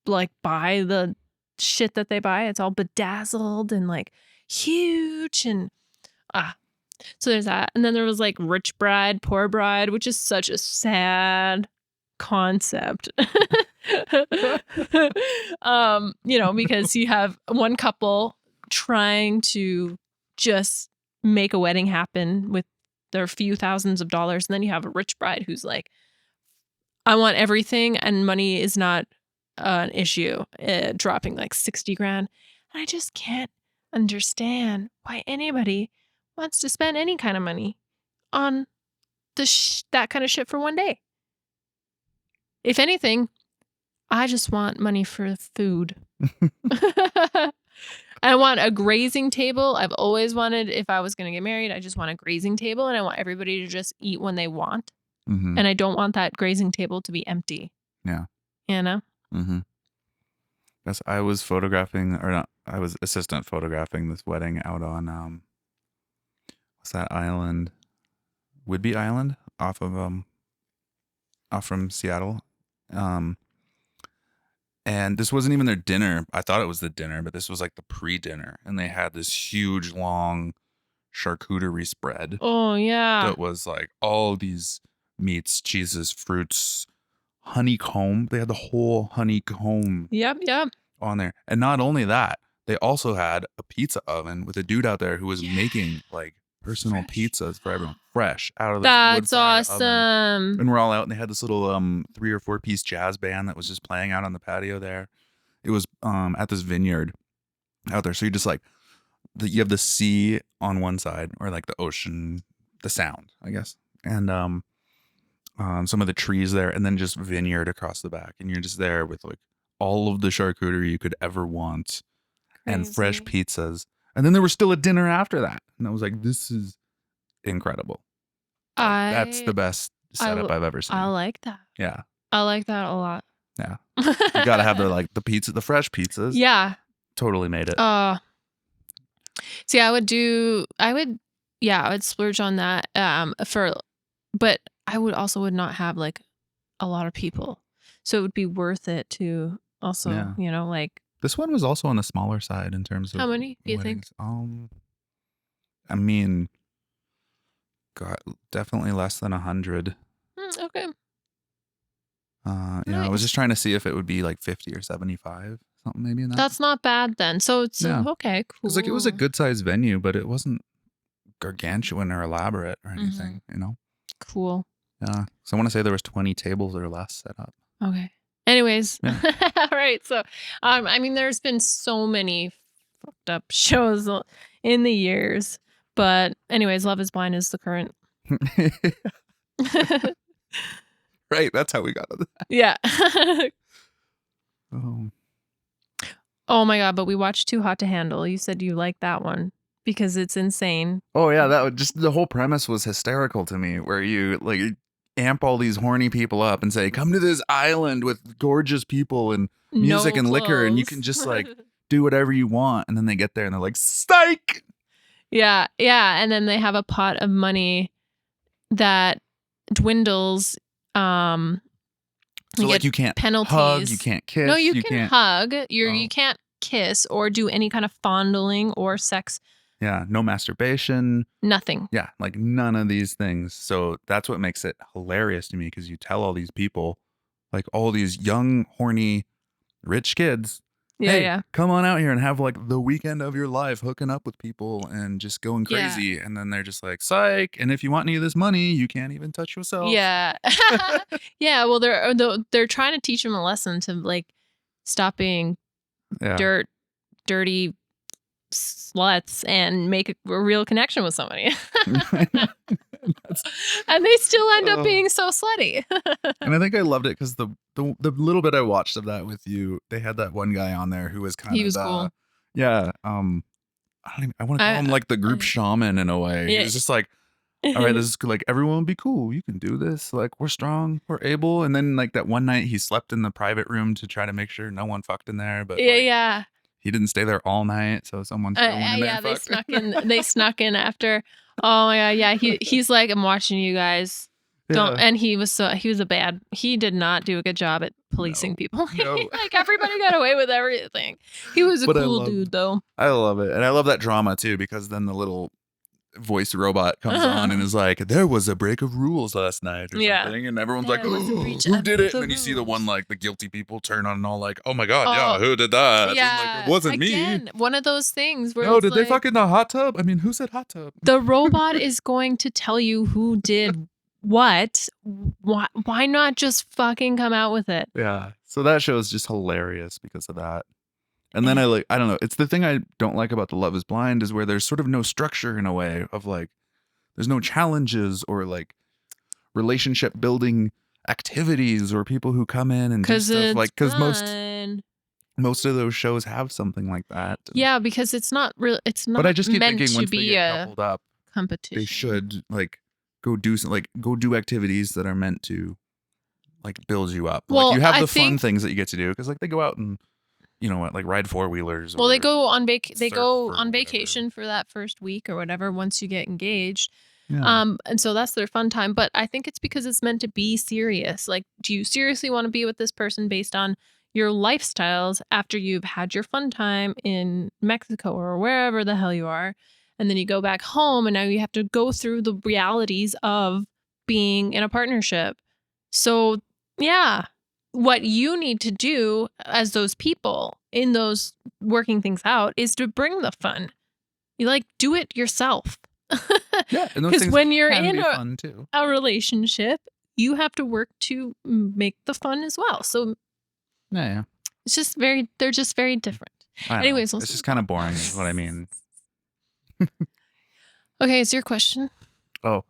like buy the shit that they buy. It's all bedazzled and like huge and ah. So there's that. And then there was like rich bride, poor bride, which is such a sad concept. Because you have one couple trying to just make a wedding happen with their few thousands of dollars, and then you have a rich bride who's like, I want everything, and money is not an issue, dropping like 60 grand. And I just can't understand why anybody wants to spend any kind of money on that kind of shit for one day. If anything, I just want money for food. I want a grazing table. I've always wanted, if I was going to get married, I just want a grazing table, and I want everybody to just eat when they want. Mm-hmm. And I don't want that grazing table to be empty. Yeah. You know? Mm-hmm. Yes, I was photographing, or not, I was assistant photographing this wedding out on what's that island? Whidbey Island, off from Seattle. And this wasn't even their dinner. I thought it was the dinner, but this was like the pre-dinner, and they had this huge long charcuterie spread Oh, yeah. that was like all these meats, cheeses, fruits, honeycomb. They had the whole honeycomb Yep. on there. And not only that, they also had a pizza oven with a dude out there who was making like personal pizzas for everyone, fresh out of the wood That's fire oven. awesome. And we're all out, and they had this little 3 or 4 piece jazz band that was just playing out on the patio there. It was at this vineyard out there. So you just like you have the sea on one side, or like the ocean, the sound, I guess, and some of the trees there, and then just vineyard across the back, and you're just there with like all of the charcuterie you could ever want. And fresh Crazy. pizzas. And then there was still a dinner after that. And I was like, this is incredible. Like, that's the best setup I've ever seen. I like that. Yeah. I like that a lot. Yeah. You got to have the pizza, the fresh pizzas. Yeah. Totally made it. See, I would splurge on that but I would not have like a lot of people. So it would be worth it to also, like. This one was also on the smaller side in terms of How many do you think? I mean, got definitely less than 100. Okay. I was Nice. just trying to see if it would be like 50 or 75, something maybe in that. That's not bad then. So it's Yeah. okay, cool. Because like it was a good sized venue, but it wasn't gargantuan or elaborate or anything, Cool. Yeah. So I want to say there was 20 tables or less set up. Okay. Anyways, Yeah. all right. So, I mean, there's been so many fucked up shows in the years, but anyways, Love Is Blind is the current. Right. That's how we got to that. Yeah. Oh. Oh my God. But we watched Too Hot to Handle. You said you liked that one because it's insane. Oh yeah, that would just the whole premise was hysterical to me, where you like amp all these horny people up and say, "Come to this island with gorgeous people and music No and liquor, and you clothes. can just like do whatever you want." And then they get there and they're like, "Psych!" Yeah. Yeah. And then they have a pot of money that dwindles. So like you can't penalties. hug, you can't kiss. No, you can can't hug. You can't kiss or do any kind of fondling or sex. Yeah, no masturbation. Nothing. Yeah, like none of these things. So that's what makes it hilarious to me, because you tell all these people, like all these young, horny, rich kids, Yeah, hey, yeah. come on out here and have like the weekend of your life hooking up with people and just going crazy. And then they're just like, psych. And if you want any of this money, you can't even touch yourself. Yeah. Yeah. Well, they're trying to teach them a lesson to like stop being dirty sluts and make a real connection with somebody. And they still end up being so slutty. And I think I loved it because the little bit I watched of that with you, they had that one guy on there who was kind of cool. Yeah. I want to call him like the group shaman in a way. Yeah. He was just like, all right, this is like, everyone will be cool. You can do this. Like, we're strong, we're able. And then like that one night he slept in the private room to try to make sure no one fucked in there. But yeah. He didn't stay there all night, so someone still went in there. Yeah, they snuck in. They snuck in after. Oh my God, yeah. He's like, I'm watching you guys. Don't. And he did not do a good job at policing people. No. Like everybody got away with everything. He was a cool dude, though. I love it, and I love that drama too, because then the little voice robot comes on and is like, there was a break of rules last night or something, and everyone's like, who did it? And then you see the one, like the guilty people turn on and all like, oh my God, yeah, who did that? Yeah, like, it wasn't me. One of those things where no, did they fuck in the hot tub? I mean, who said hot tub? The robot is going to tell you who did what. Why not just fucking come out with it? Yeah, so that show is just hilarious because of that. And then I don't know. It's the thing I don't like about the Love Is Blind is where there's sort of no structure in a way of like, there's no challenges or like relationship building activities or people who come in and do stuff like, because most of those shows have something like that. Yeah, because it's not real. It's not. But I just keep meant thinking to once be they get a coupled up, competition. they should like go do activities that are meant to like build you up. Well, like you have the fun things that you get to do, because like they go out and, you know what, like ride 4-wheelers. Well, they go on vacation for that first week or whatever once you get engaged. Yeah. And so that's their fun time. But I think it's because it's meant to be serious. Like, do you seriously want to be with this person based on your lifestyles after you've had your fun time in Mexico or wherever the hell you are? And then you go back home and now you have to go through the realities of being in a partnership. So, yeah. What you need to do as those people in those working things out is to bring the fun. You like do it yourself. Yeah, because when you're in a relationship, you have to work to make the fun as well. So yeah, it's just they're just very different. Anyways, it's just kind of boring is what I mean. Okay, it's your question. Oh.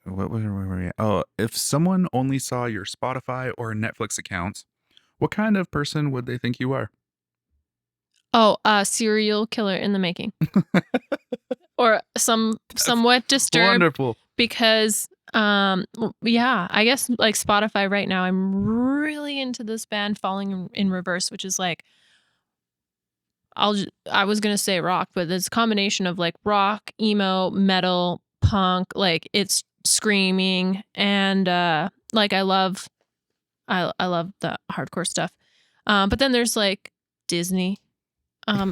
Where were we at? Oh, if someone only saw your Spotify or Netflix accounts, what kind of person would they think you are? Oh, a serial killer in the making. Or somewhat disturbed. Wonderful. Because, yeah, I guess like Spotify right now, I'm really into this band Falling in Reverse, which is like, I was going to say rock, but it's a combination of like rock, emo, metal, punk, like it's screaming, and like I love the hardcore stuff, but then there's like Disney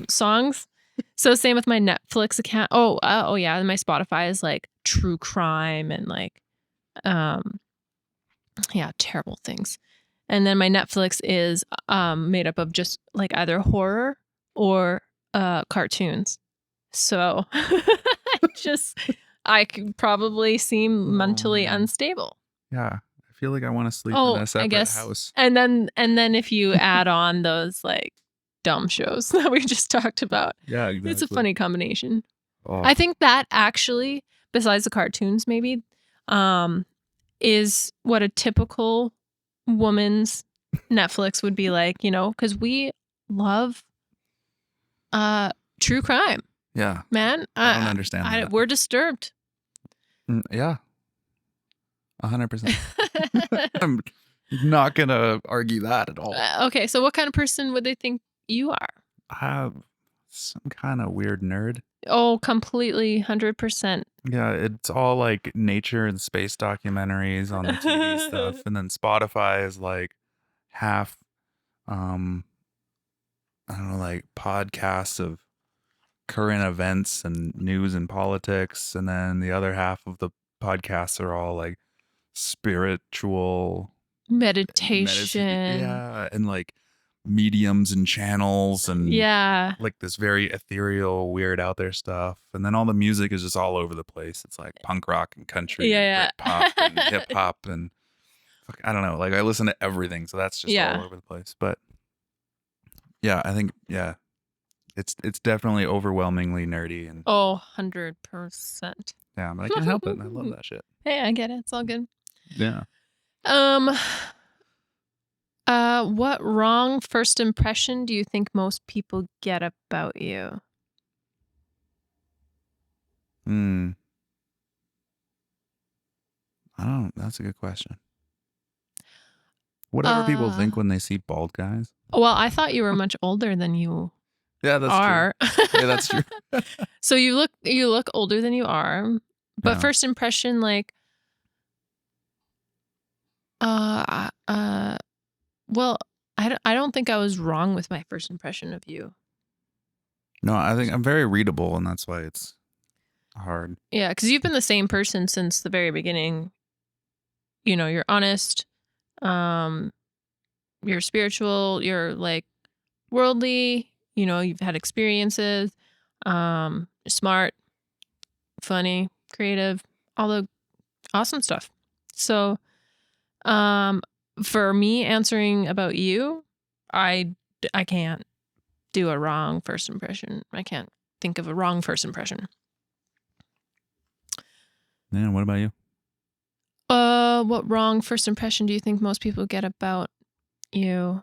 songs. So same with my Netflix account. Oh yeah, and my Spotify is like true crime and like, yeah, terrible things. And then my Netflix is made up of just like either horror or cartoons. So I could probably seem mentally man. unstable. Yeah. I feel like I want to sleep in Oh, a I separate guess. house. And then if you add on those like dumb shows that we just talked about, Yeah, it's a exactly. funny combination. Oh, I think that actually, besides the cartoons, maybe, is what a typical woman's Netflix would be like, because we love true crime, yeah. man. I don't understand that. We're disturbed. Yeah. 100%. I'm not going to argue that at all. Okay, so what kind of person would they think you are? I'm some kind of weird nerd. Oh, completely, 100%. Yeah, it's all like nature and space documentaries on the TV stuff. And then Spotify is like half, I don't know, like podcasts of current events and news and politics. And then the other half of the podcasts are all like spiritual Meditation. yeah, and like mediums and channels and Yeah. like this very ethereal, weird out there stuff. And then all the music is just all over the place. It's like punk rock and country Yeah, and Britpop and yeah. hip hop and I don't know. Like I listen to everything, so that's just all Yeah. over the place. But yeah, I think it's definitely overwhelmingly nerdy and Oh, 100%. yeah, but I can't help it. I love that shit. Hey, I get it. It's all good. Yeah. What wrong first impression do you think most people get about you? I don't. That's a good question. Whatever people think when they see bald guys. Well, I thought you were much older than you Yeah, that's are. true. Yeah, that's true. So you look older than you are. But Yeah. first impression, like, well, I don't think I was wrong with my first impression of you. No, I think I'm very readable, and that's why it's hard. Yeah, because you've been the same person since the very beginning. You're honest. You're spiritual. You're like worldly. You've had experiences. Smart, funny, creative, all the awesome stuff. So, for me answering about you, I can't do a wrong first impression. I can't think of a wrong first impression. Yeah, what about you? What wrong first impression do you think most people get about you?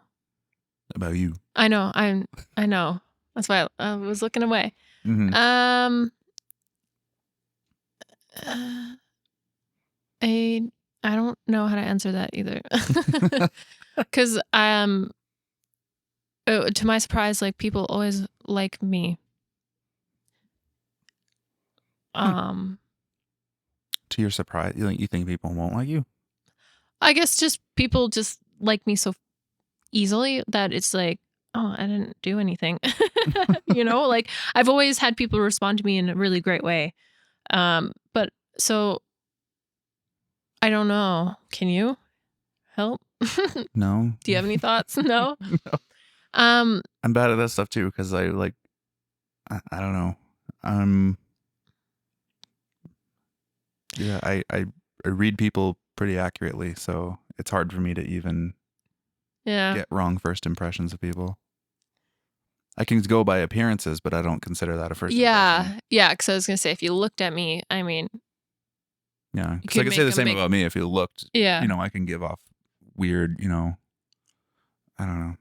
About you? I know. I know. That's why I was looking away. Mm-hmm. I don't know how to answer that either. Because to my surprise, like people always like me. To your surprise, you think people won't like you? I guess just people just like me so easily that it's like, oh, I didn't do anything. Like I've always had people respond to me in a really great way. But so I don't know. Can you help? No. Do you have any thoughts? No. No. I'm bad at that stuff too because I don't know. Yeah, I read people pretty accurately, so it's hard for me to even get wrong first impressions of people. I can go by appearances, but I don't consider that a first impression. Yeah, because I was gonna say if you looked at me, I mean, yeah, because I could say the same about me if you looked. Yeah, I can give off weird, I don't know,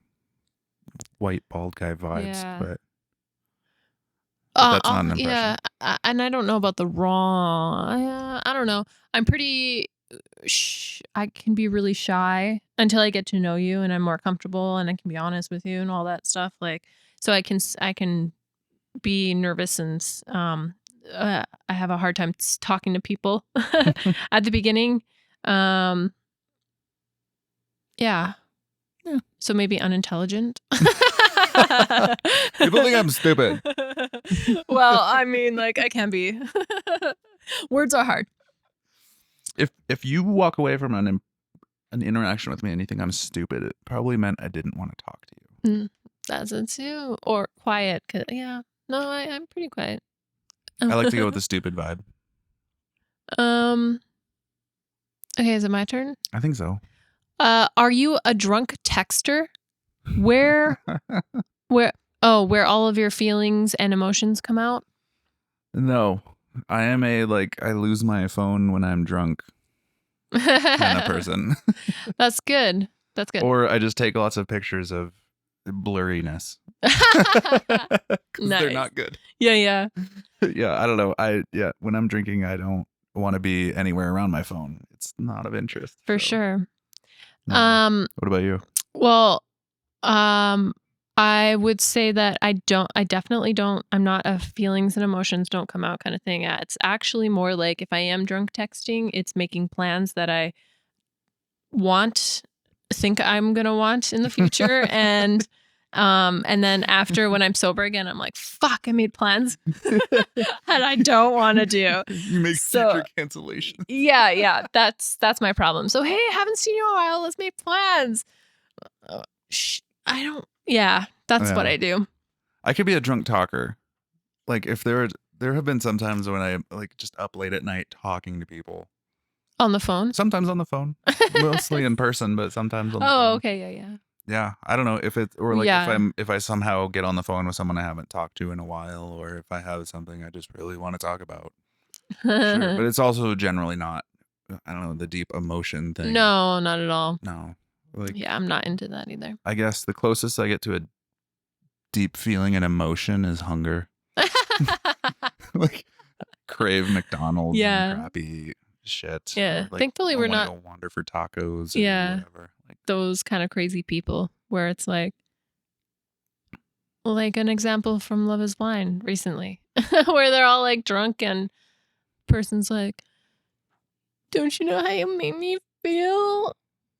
white bald guy vibes, but that's not an impression. Yeah, and I don't know about the wrong. I don't know. I'm pretty. I can be really shy until I get to know you, and I'm more comfortable, and I can be honest with you and all that stuff. Like, so I can be nervous and I have a hard time talking to people at the beginning. Yeah. So maybe unintelligent. People think I'm stupid. Well, I mean, like I can be. Words are hard. If you walk away from an interaction with me and you think I'm stupid, it probably meant I didn't want to talk to you. That's it too. Or quiet. Yeah. No, I'm pretty quiet. I like to go with the stupid vibe. Okay, is it my turn? I think so. Are you a drunk texter? Where all of your feelings and emotions come out? No. I am I lose my phone when I'm drunk kind of person. That's good. That's good. Or I just take lots of pictures of blurriness. Nice. They're not good. Yeah. Yeah, I don't know. When I'm drinking, I don't want to be anywhere around my phone. It's not of interest. For sure. No. What about you? Well, I would say that I definitely don't. I'm not a feelings and emotions don't come out kind of thing. It's actually more like if I am drunk texting, it's making plans that I think I'm going to want in the future. And then after when I'm sober again, I'm like, fuck, I made plans and I don't want to do. You make future cancellations. Yeah. That's my problem. So, hey, I haven't seen you in a while. Let's make plans. That's what I do. I could be a drunk talker. Like if there have been some times when I just up late at night talking to people. On the phone? Sometimes on the phone. Mostly in person, but sometimes on the phone. Oh, okay, yeah. Yeah, I don't know if it's if I somehow get on the phone with someone I haven't talked to in a while, or if I have something I just really want to talk about. Sure, but it's also generally not, I don't know, the deep emotion thing. No, not at all. No. I'm not into that either. I guess the closest I get to a deep feeling and emotion is hunger. Crave McDonald's and crappy shit. Yeah. Thankfully we're not go wander for tacos or whatever. Those kind of crazy people where it's like an example from Love Is Blind recently where they're all drunk and person's like, don't you know how you made me feel?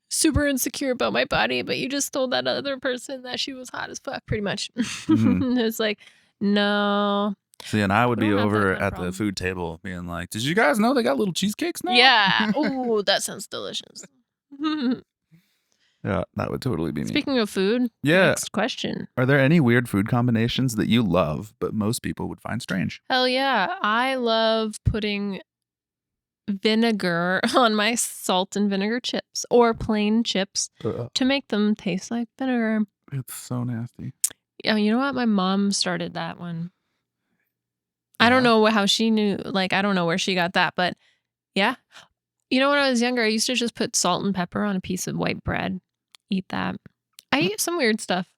Super insecure about my body, but you just told that other person that she was hot as fuck, pretty much. Mm-hmm. It's like, no. See, and I would be over at the food table being like, did you guys know they got little cheesecakes now? Yeah. Oh, that sounds delicious. Yeah, that would totally be me. Speaking of food, next question. Are there any weird food combinations that you love, but most people would find strange? Hell yeah. I love putting vinegar on my salt and vinegar chips or plain chips to make them taste like vinegar. It's so nasty. Yeah, you know what? My mom started that one. I don't know how she knew. I don't know where she got that, but yeah. You know, when I was younger, I used to just put salt and pepper on a piece of white bread. Eat that. I eat some weird stuff.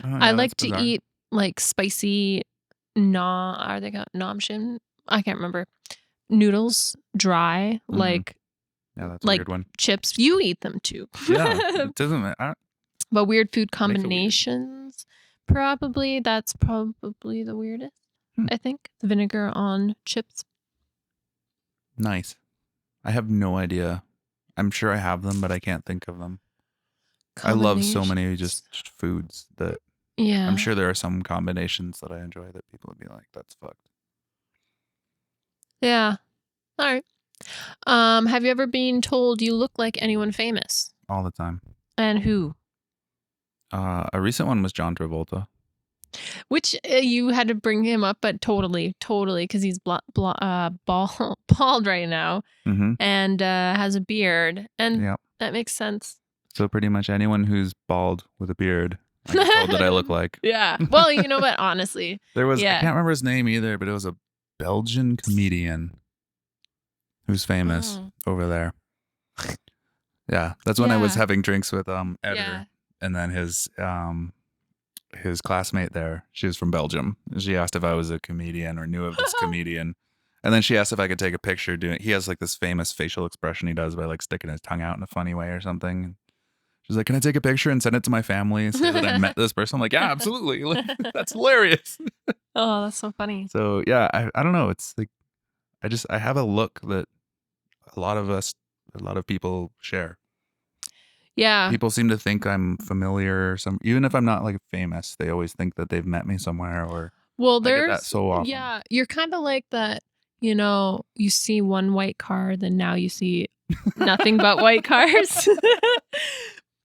I like to eat spicy are they got namshin? I can't remember. Noodles, dry, that's a weird one. Chips. You eat them too. Yeah, it doesn't matter. But weird food combinations, that's probably the weirdest. I think the vinegar on chips. Nice. I have no idea. I'm sure I have them, but I can't think of them. I love so many just foods that I'm sure there are some combinations that I enjoy that people would be like, that's fucked. Yeah. All right. Have you ever been told you look like anyone famous? All the time. And who? A recent one was John Travolta. Which you had to bring him up, but totally, because he's bald right now, and has a beard, and that makes sense. So pretty much anyone who's bald with a beard, I get told that I look like. Yeah. Well, you know what? Honestly, there was I can't remember his name either, but it was a Belgian comedian who's famous over there. Yeah, that's when I was having drinks with Eder, and then his classmate there, she was from Belgium. She asked if I was a comedian or knew of this comedian. And then she asked if I could take a picture he has this famous facial expression he does by sticking his tongue out in a funny way or something. She's like, can I take a picture and send it to my family and say that I met this person? I'm like, yeah, absolutely. That's hilarious. Oh, that's so funny. So yeah, I don't know. It's I have a look that a lot of people share. Yeah. People seem to think I'm familiar even if I'm not famous, they always think that they've met me somewhere or I get that so often. Yeah, you're kind of like that, you know, you see one white car, then now you see nothing but white cars.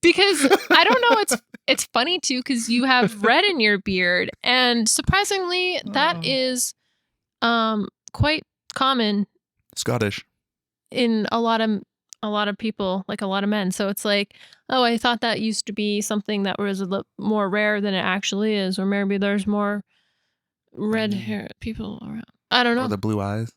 Because I don't know, it's funny too, because you have red in your beard, and surprisingly, that is quite common Scottish. in a lot of people, like a lot of men. So it's like, oh, I thought that used to be something that was a little more rare than it actually is, or maybe there's more red hair people around. I don't Or know. the blue eyes.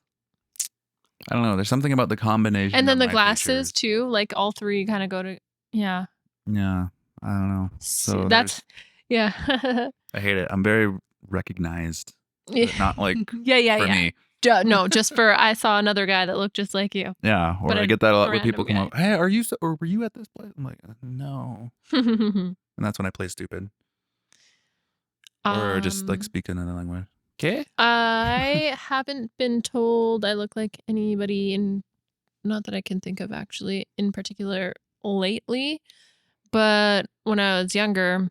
I don't know. There's something about the combination. And then of the my glasses features. too, like all three kind of go to, yeah. Yeah, I don't know. So That's, yeah. I hate it. I'm very recognized. Yeah. Not like yeah. for me. No, just for, I saw another guy that looked just like you. Yeah, or But I a get that a lot where random people come guy. up, hey, are you or were you at this place? I'm like, no. And that's when I play stupid. Or just like speak another language. Okay. I haven't been told I look like anybody in, not that I can think of actually in particular lately, but when I was younger,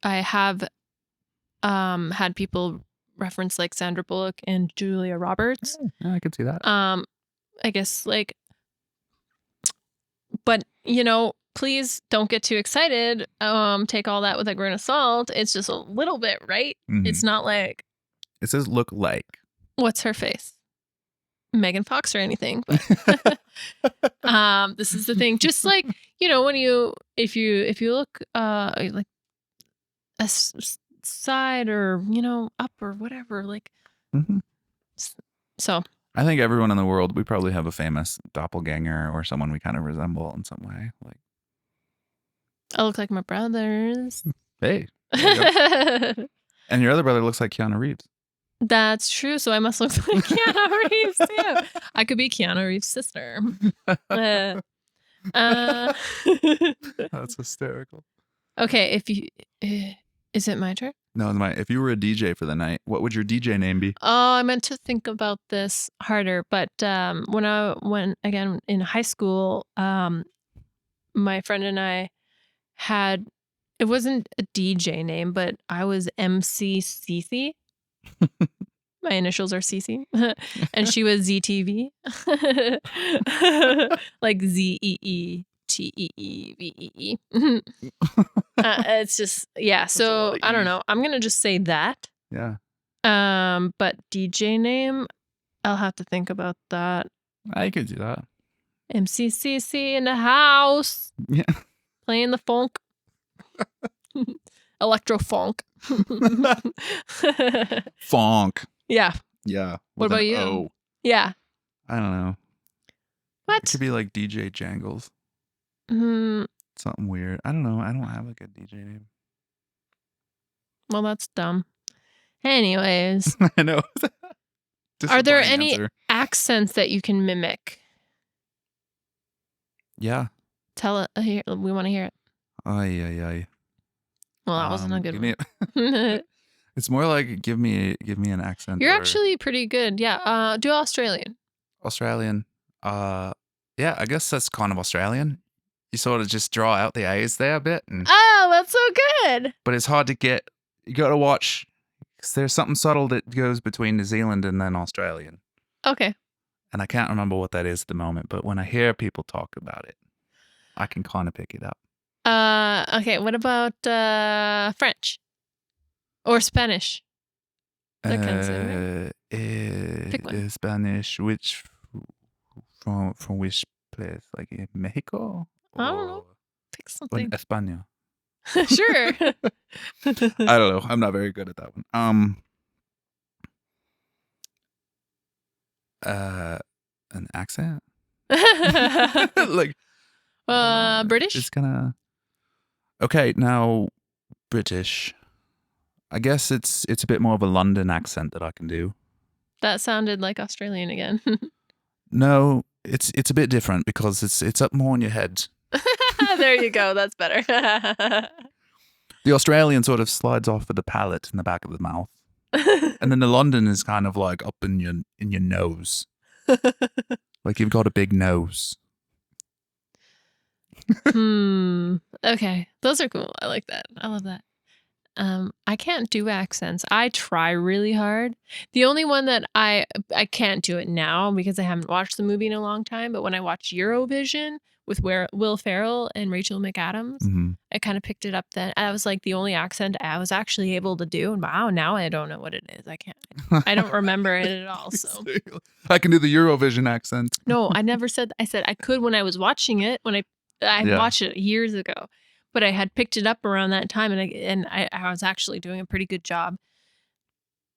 I have had people reference like Sandra Bullock and Julia Roberts. Yeah, I can see that. I guess like, but you know, please don't get too excited. Take all that with a grain of salt. It's just a little bit, right? Mhm. It's not like, It says look like. what's her face? Megan Fox or anything, but this is the thing. Just like, you know, when if you look like side or, you know, up or whatever, like, Mhm. so I think everyone in the world, we probably have a famous doppelganger or someone we kind of resemble in some way. Like, I look like my brothers. hey, there you go. And your other brother looks like Keanu Reeves. That's true. So I must look like Keanu Reeves too. I could be Keanu Reeves' sister. That's hysterical. Okay, if you is it my turn? No, if you were a DJ for the night, what would your DJ name be? Oh, I meant to think about this harder, but when again in high school, my friend and I had, it wasn't a DJ name, but I was MC Cece. My initials are Cece, and she was ZTV, like ZEETEEVEE. It's just, yeah. So I don't know. I'm gonna just say that. Yeah. But DJ name, I'll have to think about that. I could do that. MCCC in the house. Yeah. Playing the funk. Electro funk. Funk. Yeah. Yeah. What about you? O. Yeah. I don't know. What? It could be like DJ Jangles. Something weird. I don't know. I don't have a good DJ name. Well, that's dumb. Anyways. I know. Are there any accents that you can mimic? Yeah. Tell it here. We want to hear it. Ay. Well, that wasn't a good one. It's more like give me an accent. You're actually pretty good. Yeah. Do Australian. Australian. Yeah, I guess that's kind of Australian. You sort of just draw out the A's there a bit. Oh, that's so good. But it's hard to get. You got to watch. Because there's something subtle that goes between New Zealand and then Australian. Okay. And I can't remember what that is at the moment. But when I hear people talk about it, I can kind of pick it up. Okay. What about French or Spanish? That kind of same, right? Pick one. Spanish, from which place? Like in Mexico? I don't know. Pick something. España. Sure. I don't know. I'm not very good at that one. An accent? Like British? It's gonna. Okay, now British. I guess it's a bit more of a London accent that I can do. That sounded like Australian again. No, it's a bit different because it's up more in your head. There you go. That's better. The Australian sort of slides off of the palate in the back of the mouth, and then the London is kind of like up in your nose, like you've got a big nose. Okay, those are cool. I like that. I love that. I can't do accents. I try really hard. The only one that I can't do it now because I haven't watched the movie in a long time, but when I watched Eurovision with where Will Ferrell and Rachel McAdams, Mm-hmm. I kind of picked it up then. That was like the only accent I was actually able to do. And wow, now I don't know what it is. I don't remember it at all. So I can do the Eurovision accent. no, I never said. I said I could when I was watching it. When I Yeah. watched it years ago, but I had picked it up around that time, and I was actually doing a pretty good job.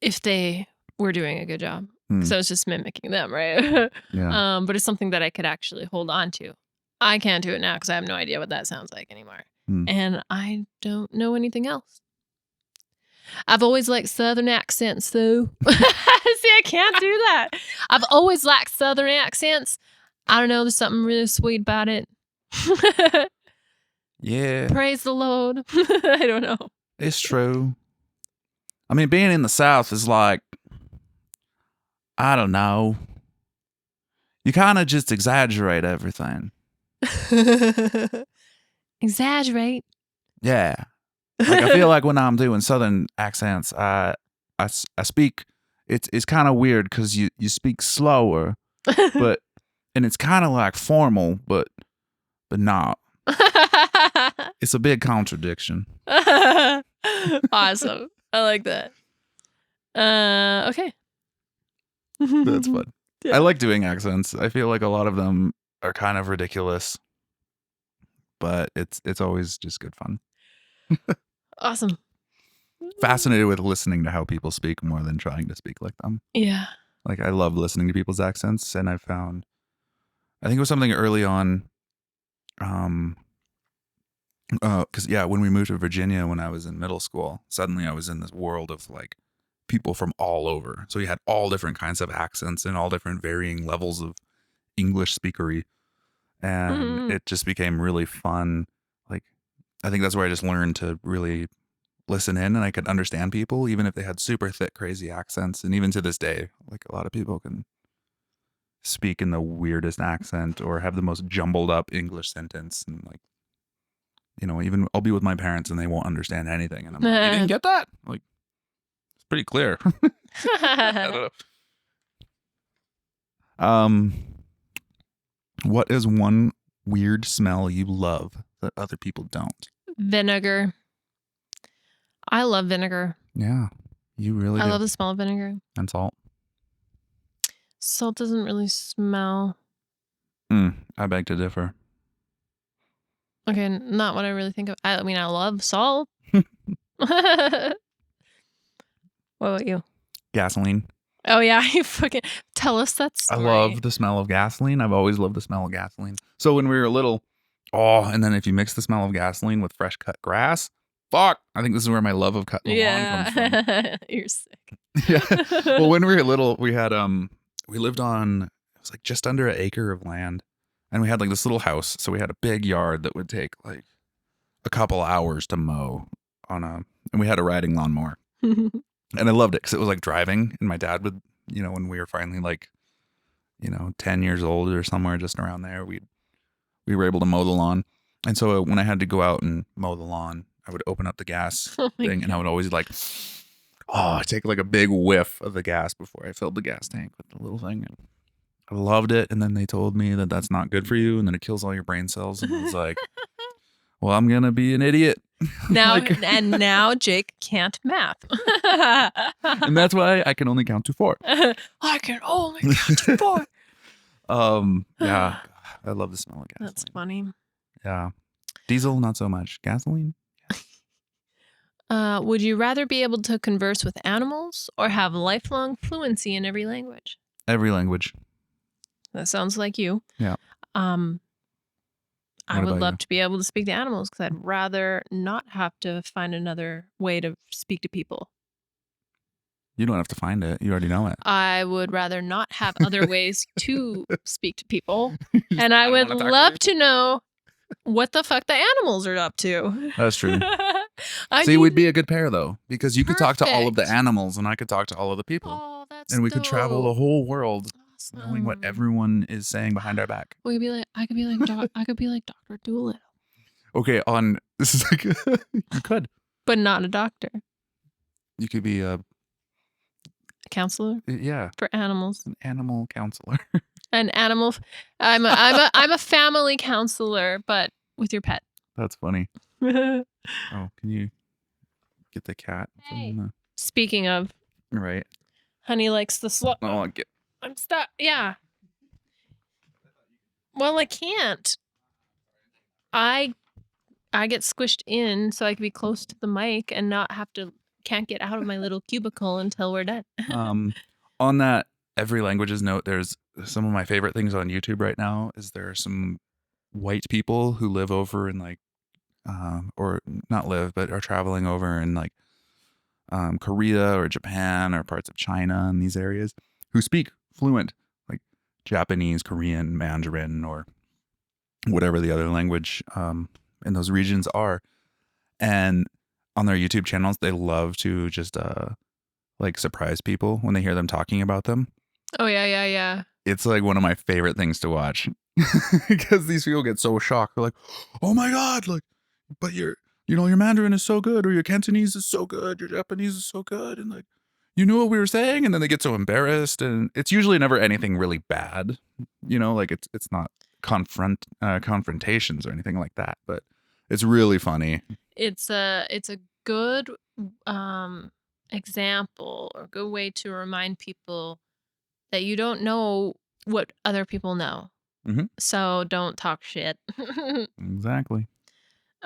If they were doing a good job, because I was just mimicking them, right? Yeah. But it's something that I could actually hold on to. I can't do it now because I have no idea what that sounds like anymore, and I don't know anything else. I've always liked Southern accents, though. See, I can't do that. I've always liked Southern accents. I don't know. There's something really sweet about it. Yeah. Praise the Lord. I don't know. It's true. I mean, being in the South is like, I don't know. You kind of just exaggerate everything. Exaggerate. Yeah. Like I feel like when I'm doing Southern accents, I speak. It's kind of weird because you speak slower, but and it's kind of like formal, but not. It's a big contradiction. Awesome. I like that. Okay. That's fun. Yeah. I like doing accents. I feel like a lot of them are kind of ridiculous, but it's always just good fun. Awesome. Fascinated with listening to how people speak more than trying to speak like them. Yeah. Like I love listening to people's accents, and I think it was something early on, because when we moved to Virginia when I was in middle school, suddenly I was in this world of like people from all over. So you had all different kinds of accents and all different varying levels of English speakery, and it just became really fun. Like I think that's where I just learned to really listen in, and I could understand people even if they had super thick, crazy accents. And even to this day, like a lot of people can speak in the weirdest accent or have the most jumbled up English sentence, and like, even I'll be with my parents and they won't understand anything, and I'm like, you didn't get that? Like, it's pretty clear. I don't know. What is one weird smell you love that other people don't? Vinegar. I love vinegar. Yeah, you really do. I love the smell of vinegar. And salt. Salt doesn't really smell. I beg to differ. Okay, not what I really think of. I mean, I love salt. What about you? Gasoline. Oh yeah, you fucking tell us that story. I love the smell of gasoline. I've always loved the smell of gasoline. So when we were little, and then if you mix the smell of gasoline with fresh cut grass, fuck. I think this is where my love of cutting the lawn comes from. You're sick. Yeah. Well, when we were little, we had we lived on, it was like just under an acre of land, and we had like this little house. So we had a big yard that would take like a couple hours to mow and we had a riding lawnmower. And I loved it because it was like driving, and my dad would, when we were finally like, 10 years old or somewhere just around there, we were able to mow the lawn. And so when I had to go out and mow the lawn, I would open up the gas thing, and I would always like, take like a big whiff of the gas before I filled the gas tank with the little thing. And I loved it. And then they told me that that's not good for you, and then it kills all your brain cells. And I was like, well, I'm going to be an idiot. Now, now Jake can't math. And that's why I can only count to 4. I can only count to 4. Yeah, I love the smell of gasoline. That's funny. Yeah. Diesel, not so much. Gasoline? Would you rather be able to converse with animals or have lifelong fluency in every language? Every language. That sounds like you. Yeah. I would love to be able to speak to animals because I'd rather not have to find another way to speak to people. You don't have to find it. You already know it. I would rather not have other ways to speak to people. And I would love to know what the fuck the animals are up to. That's true. See, we'd be a good pair, though, because you could talk to all of the animals and I could talk to all of the people. Oh, that's and we could travel the whole world knowing what awesome. everyone is saying behind our back. We could be like, I could be like Dr. Doolittle. Okay, this is like, you could. But not a doctor. You could be A counselor yeah, for animals. an animal counselor. An animal. I'm a family counselor, but with your pet. That's funny. Oh, can you get the cat? Hey. Speaking of, Right. Honey likes the slot. Oh, I'll get. I'm stuck. Yeah. Well, I can't. I get squished in so I can be close to the mic and not have to. Can't get out of my little cubicle until we're done. On that every languages note, there's some of my favorite things on YouTube right now. Is there are some white people who live over in like, or not live, but are traveling over in like Korea or Japan or parts of China and these areas who speak fluent like Japanese, Korean, Mandarin, or whatever the other language in those regions are. And on their YouTube channels, they love to just like surprise people when they hear them talking about them. Oh, yeah. It's like one of my favorite things to watch because these people get so shocked. They're like, oh my God, like, but your Mandarin is so good, or your Cantonese is so good, your Japanese is so good. And like, you knew what we were saying. And then they get so embarrassed, and it's usually never anything really bad, like it's not confrontations or anything like that, but it's really funny. It's a good example or good way to remind people that you don't know what other people know. Mm-hmm. So don't talk shit. Exactly.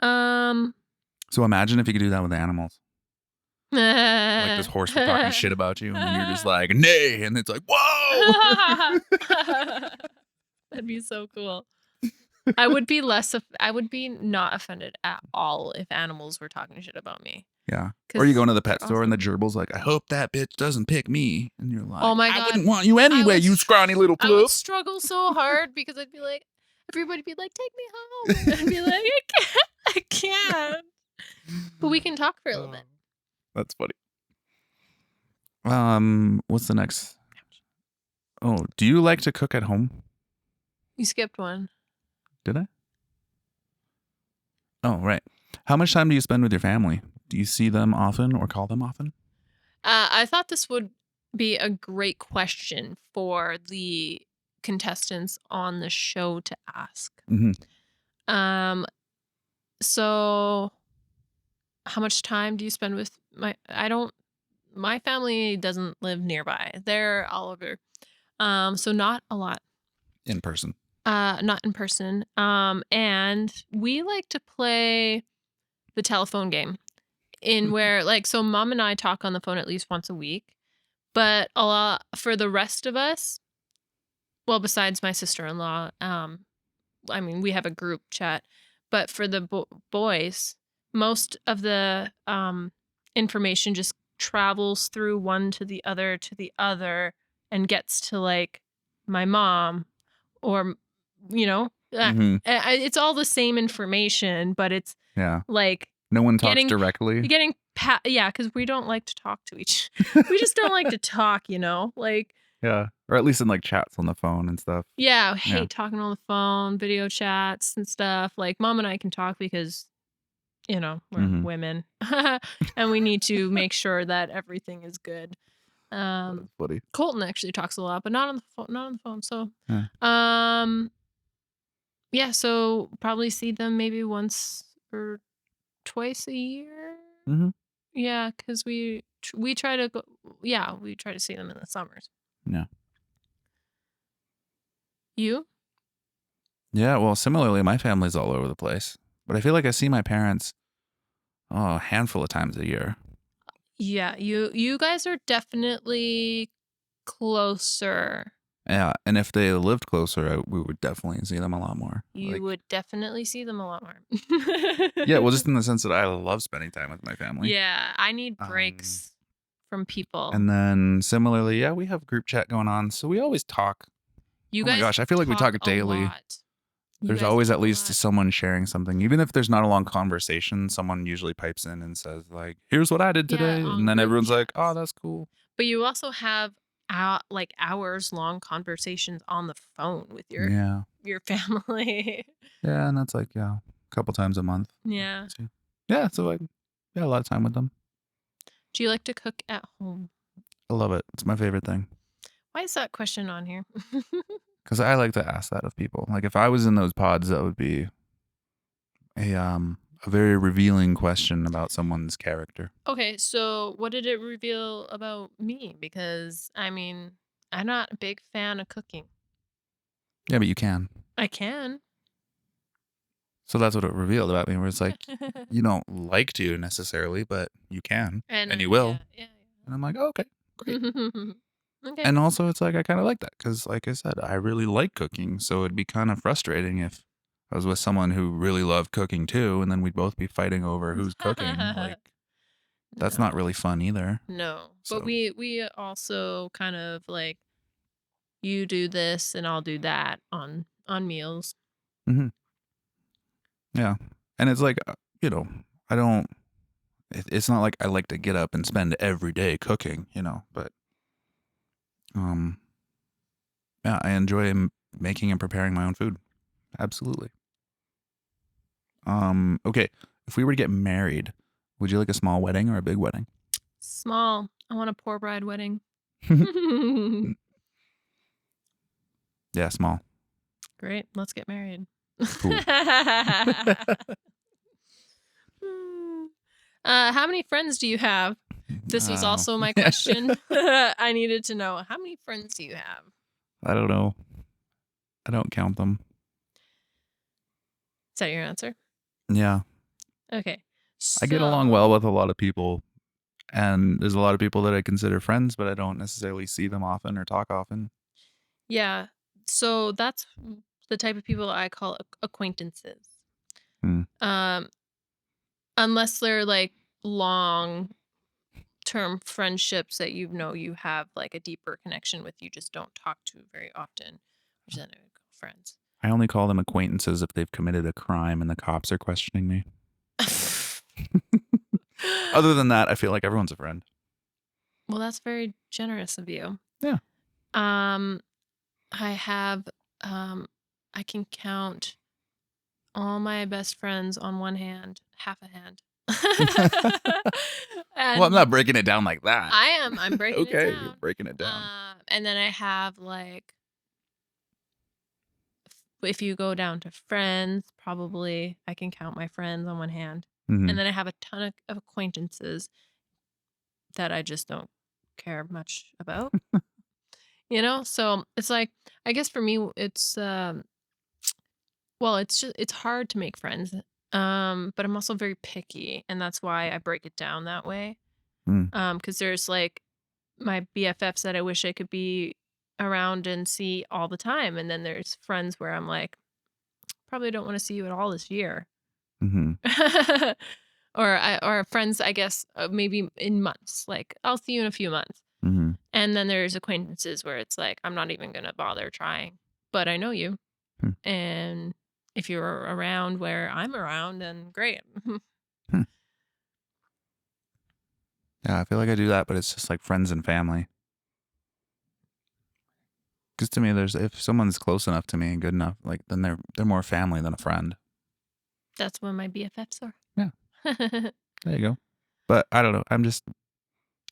So imagine if you could do that with animals. Like this horse was talking shit about you, and then you're just like, nay, and it's like, whoa. That'd be so cool. I would be not offended at all if animals were talking shit about me. Yeah. Or you go into the pet store and the gerbil's like, I hope that bitch doesn't pick me. And you're like, oh my God, I wouldn't want you anyway, you scrawny little I fluff. would struggle so hard because I'd be like, everybody'd be like, take me home. And I'd be like, I can't. But we can talk for a little bit. That's funny. What's the next? Oh, do you like to cook at home? You skipped one. Did I? Oh, right. How much time do you spend with your family? Do you see them often or call them often? I thought this would be a great question for the contestants on the show to ask. Mm-hmm. So how much time do you spend with my family doesn't live nearby. They're all over. So not a lot. In person. Not in person. And we like to play the telephone game in where so mom and I talk on the phone at least once a week, but a lot for the rest of us, well, besides my sister-in-law, I mean, we have a group chat, but for the boys, most of the information just travels through one to the other and gets to like my mom or Mm-hmm. it's all the same information, but it's like no one talks directly. because we don't like to talk to we just don't like to talk, like yeah, or at least in like chats on the phone and stuff. Yeah, I hate talking on the phone, video chats and stuff. Like mom and I can talk because we're women and we need to make sure that everything is good. That's funny. Colton actually talks a lot, but not on the phone. So so probably see them maybe once or twice a year. Mm-hmm. Yeah, because we try to go. Yeah, we try to see them in the summers. Yeah. You? Yeah, well, similarly, my family's all over the place, but I feel like I see my parents a handful of times a year. Yeah, you guys are definitely closer. Yeah, and if they lived closer, we would definitely see them a lot more. You would definitely see them a lot more. Yeah, well, just in the sense that I love spending time with my family. Yeah, I need breaks from people. And then similarly, we have group chat going on, so we always talk. You guys, my gosh, I feel like we talk daily. There's always at least someone sharing something. Even if there's not a long conversation, someone usually pipes in and says like, here's what I did today. And then everyone's like, oh, that's cool. But you also have hours long conversations on the phone with your family. Yeah, and that's like a couple times a month. Yeah. Yeah, so Yeah, a lot of time with them. Do you like to cook at home? I love it. It's my favorite thing. Why is that question on here? Because I like to ask that of people. Like if I was in those pods, that would be a very revealing question about someone's character. Okay, so what did it reveal about me? Because I mean, I'm not a big fan of cooking. Yeah, but you can. I can. So that's what it revealed about me, where it's like, you don't like to necessarily, but you can, And and you yeah, will. yeah, And I'm like, oh, okay, great. yeah. Okay. And also, it's like I kind of like that because, like I said, I really like cooking. So it'd be kind of frustrating if I was with someone who really loved cooking too, and then we'd both be fighting over who's cooking. Like that's not No. really fun either. No. But So, we also kind of like you do this and I'll do that on meals. hmm yeah, and it's like you know, I don't. It's not like I like to get up and spend every day cooking, but um, yeah, I enjoy making and preparing my own food. Absolutely. Okay. If we were to get married, would you like a small wedding or a big wedding? Small. I want a poor bride wedding. Yeah, small. Great. Let's get married. Cool. How many friends do you have? This was Oh. also my question. I needed to know, how many friends do you have? I don't know. I don't count them. Is that your answer? Yeah. Okay. I get along So, well with a lot of people, and there's a lot of people that I consider friends, but I don't necessarily see them often or talk often. yeah. So that's the type of people I call acquaintances. Hmm. Um, unless they're like long term friendships that you have like a deeper connection with, you just don't talk to very often, which then I would call friends. I only call them acquaintances if they've committed a crime and the cops are questioning me. Other than that, I feel like everyone's a friend. Well, that's very generous of you. Yeah. Um, I have, um, I can count all my best friends on one hand, half a hand. Well, I'm And not breaking it down like that. I'm breaking it Okay, you're down. breaking it down. And then I have like, if you go down to friends, probably I can count my friends on one hand. hmm And then I have a ton of acquaintances that I just don't care much about. So it's like, I guess for me it's well, it's hard to make friends. But I'm also very picky, and that's why I break it down that way. Mm. Because there's like my BFFs that I wish I could be around and see all the time, and then there's friends where I'm like, probably don't want to see you at all this year. hmm Or friends, I guess, maybe in months. Like I'll see you in a few months. hmm And then there's acquaintances where it's like I'm not even gonna bother trying, but I know you, Hmm. and if you're around where I'm around, then great. Hmm. Yeah, I feel like I do that, but it's just like friends and family. Because to me, if someone's close enough to me and good enough, like then they're more family than a friend. That's what my BFFs are. Yeah, there you go. But I don't know.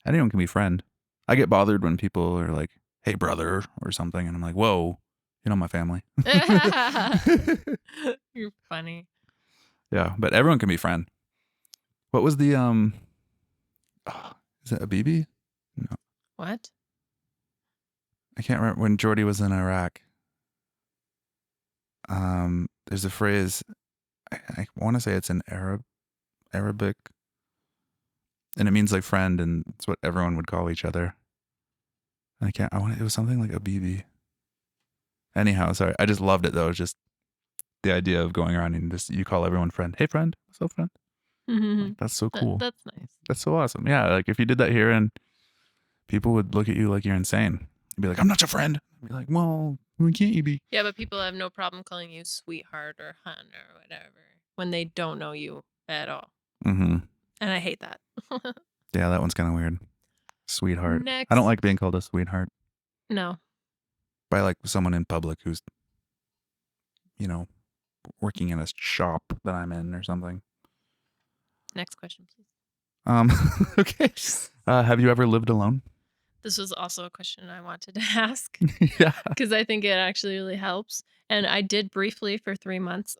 Anyone can be friend. I get bothered when people are like, "Hey, brother," or something, and I'm like, "Whoa, my family." You're funny. Yeah, but everyone can be friend. What was the oh, is it a BB? No, What? I can't remember when Jordy was in Iraq. There's a phrase. I want to say it's in Arabic, and it means like friend, and it's what everyone would call each other. I can't. It was something like a BB. Anyhow, sorry. I just loved it though. Just the idea of going around and just you call everyone friend. Hey, friend. What's up, friend? Like that's so cool. That's nice. That's so awesome. Yeah, like if you did that here, and people would look at you like you're insane. You'd be like, "I'm not your friend." I'd be like, "Well, why can't you be?" Yeah, but people have no problem calling you sweetheart or hun or whatever when they don't know you at all. Mm-hmm. And I hate that. Yeah, that one's kind of weird. Sweetheart. I don't Next. like being called a sweetheart No. by like someone in public who's, you know, working in a shop that I'm in or something. Next question, please. Um, okay. Have you ever lived alone? This was also a question I wanted to ask Yeah. because I think it actually really helps. And I did briefly for 3 months.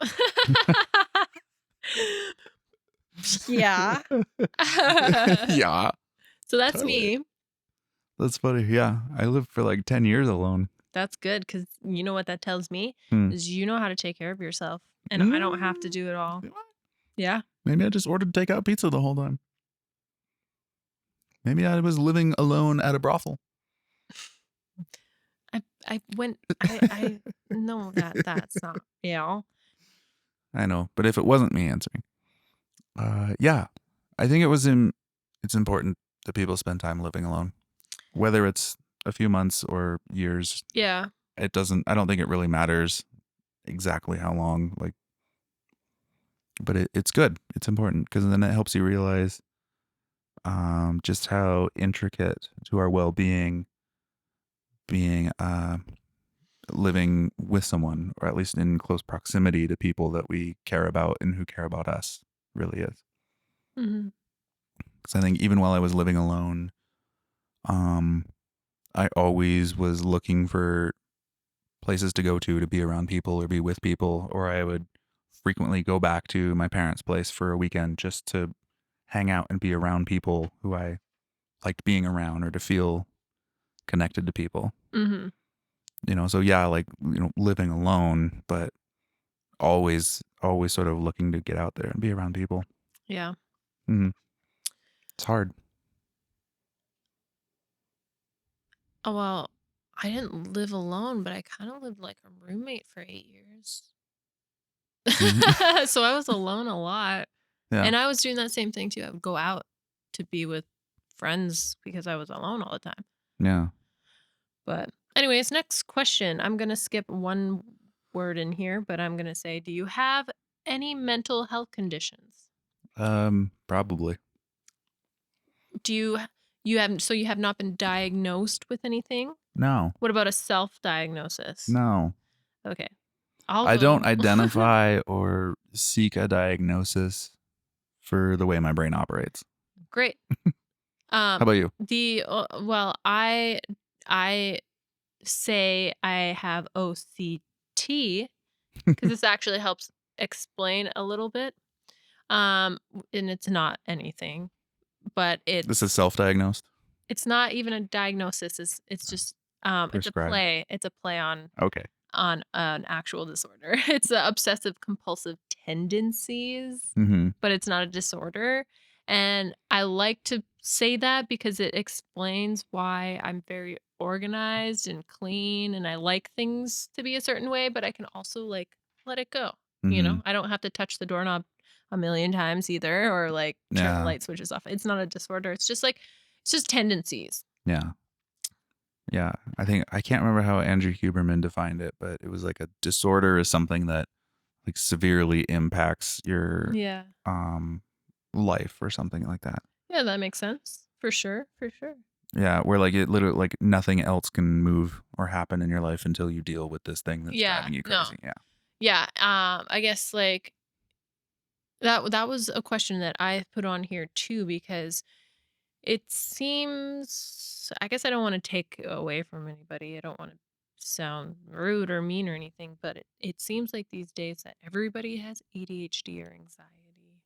Yeah. Yeah. So that's Totally. me. That's funny. Yeah. I lived for like 10 years alone. That's good because you know what that tells me Hmm. is you know how to take care of yourself, and I don't have to Mm, do it all. Yeah. maybe I just ordered takeout pizza the whole time. Maybe I was living alone at a brothel. I went I know that that's not I know, but if it wasn't me answering, yeah, I think it's important that people spend time living alone, whether it's a few months or years. Yeah. It doesn't. I don't think it really matters exactly how long. Like, but it's good. It's important because then it helps you realize just how intricate to our well-being being living with someone, or at least in close proximity to people that we care about and who care about us, really is. Mhm. Because I think even while I was living alone, um, I always was looking for places to go to be around people or be with people, or I would frequently go back to my parents' place for a weekend just to hang out and be around people who I liked being around or to feel connected to people. Mhm. So yeah, like, living alone, but always sort of looking to get out there and be around people. Yeah. Mm, it's hard. Oh, well, I didn't live alone, but I kind of lived like a roommate for 8 years. Mhm. So I was alone a lot. Yeah. And I was doing that same thing too. I would go out to be with friends because I was alone all the time. Yeah. But anyways, next question. I'm going to skip one word in here, but I'm going to say, do you have any mental health conditions? Probably. Do you have not been diagnosed with anything? No. What about a self-diagnosis? No. Okay. I'll I don't go. identify or seek a diagnosis for the way my brain operates. Great. How about you? Well, I say I have OCT because this actually helps explain a little bit. And it's not anything, but This is self-diagnosed, it's not even a diagnosis. It's just it's a prescribed. play. It's a play Okay. on an actual disorder. It's a obsessive compulsive tendencies, Mm-hmm. but it's not a disorder. And I like to say that because it explains why I'm very organized and clean and I like things to be a certain way, but I can also like let it go. Mm-hmm. I don't have to touch the doorknob a million times either or like turn the Yeah. light switches off. It's not a disorder. It's just tendencies. Yeah. Yeah. I think I can't remember how Andrew Huberman defined it, but it was like a disorder is something that like severely impacts your Yeah. um life or something like that. Yeah, that makes sense. For sure. For sure. Yeah, where like it literally like nothing else can move or happen in your life until you deal with this thing that's Yeah. driving you No. crazy. Yeah. Yeah, I guess like that was a question that I put on here too because it seems I guess I don't want to take away from anybody. I don't want to sound rude or mean or anything, but it seems like these days that everybody has ADHD or anxiety.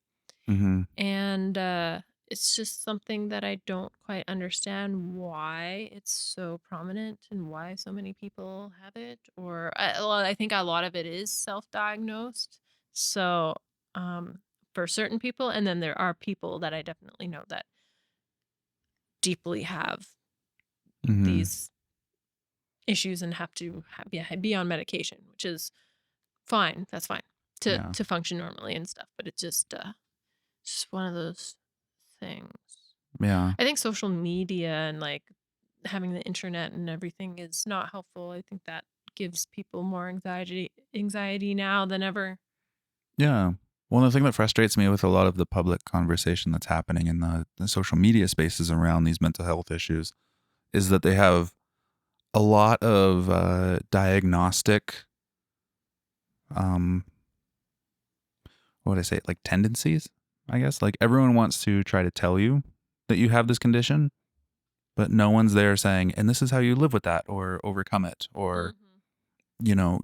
Mm-hmm. And it's just something that I don't quite understand why it's so prominent and why so many people have it. Well, I think a lot of it is self-diagnosed. So um, for certain people, and then there are people that I definitely know that deeply have Mm-hmm. these issues and have to be on medication, which is fine. That's fine Yeah. to function normally and stuff. But it's just one of those things. Yeah. I think social media and like having the internet and everything is not helpful. I think that gives people more anxiety now than ever. Yeah. Well, the thing that frustrates me with a lot of the public conversation that's happening in the social media spaces around these mental health issues is that they have a lot of diagnostic, um, what would I say, like tendencies. I guess. Like, everyone wants to try to tell you that you have this condition, but no one's there saying, and this is how you live with that or overcome it or,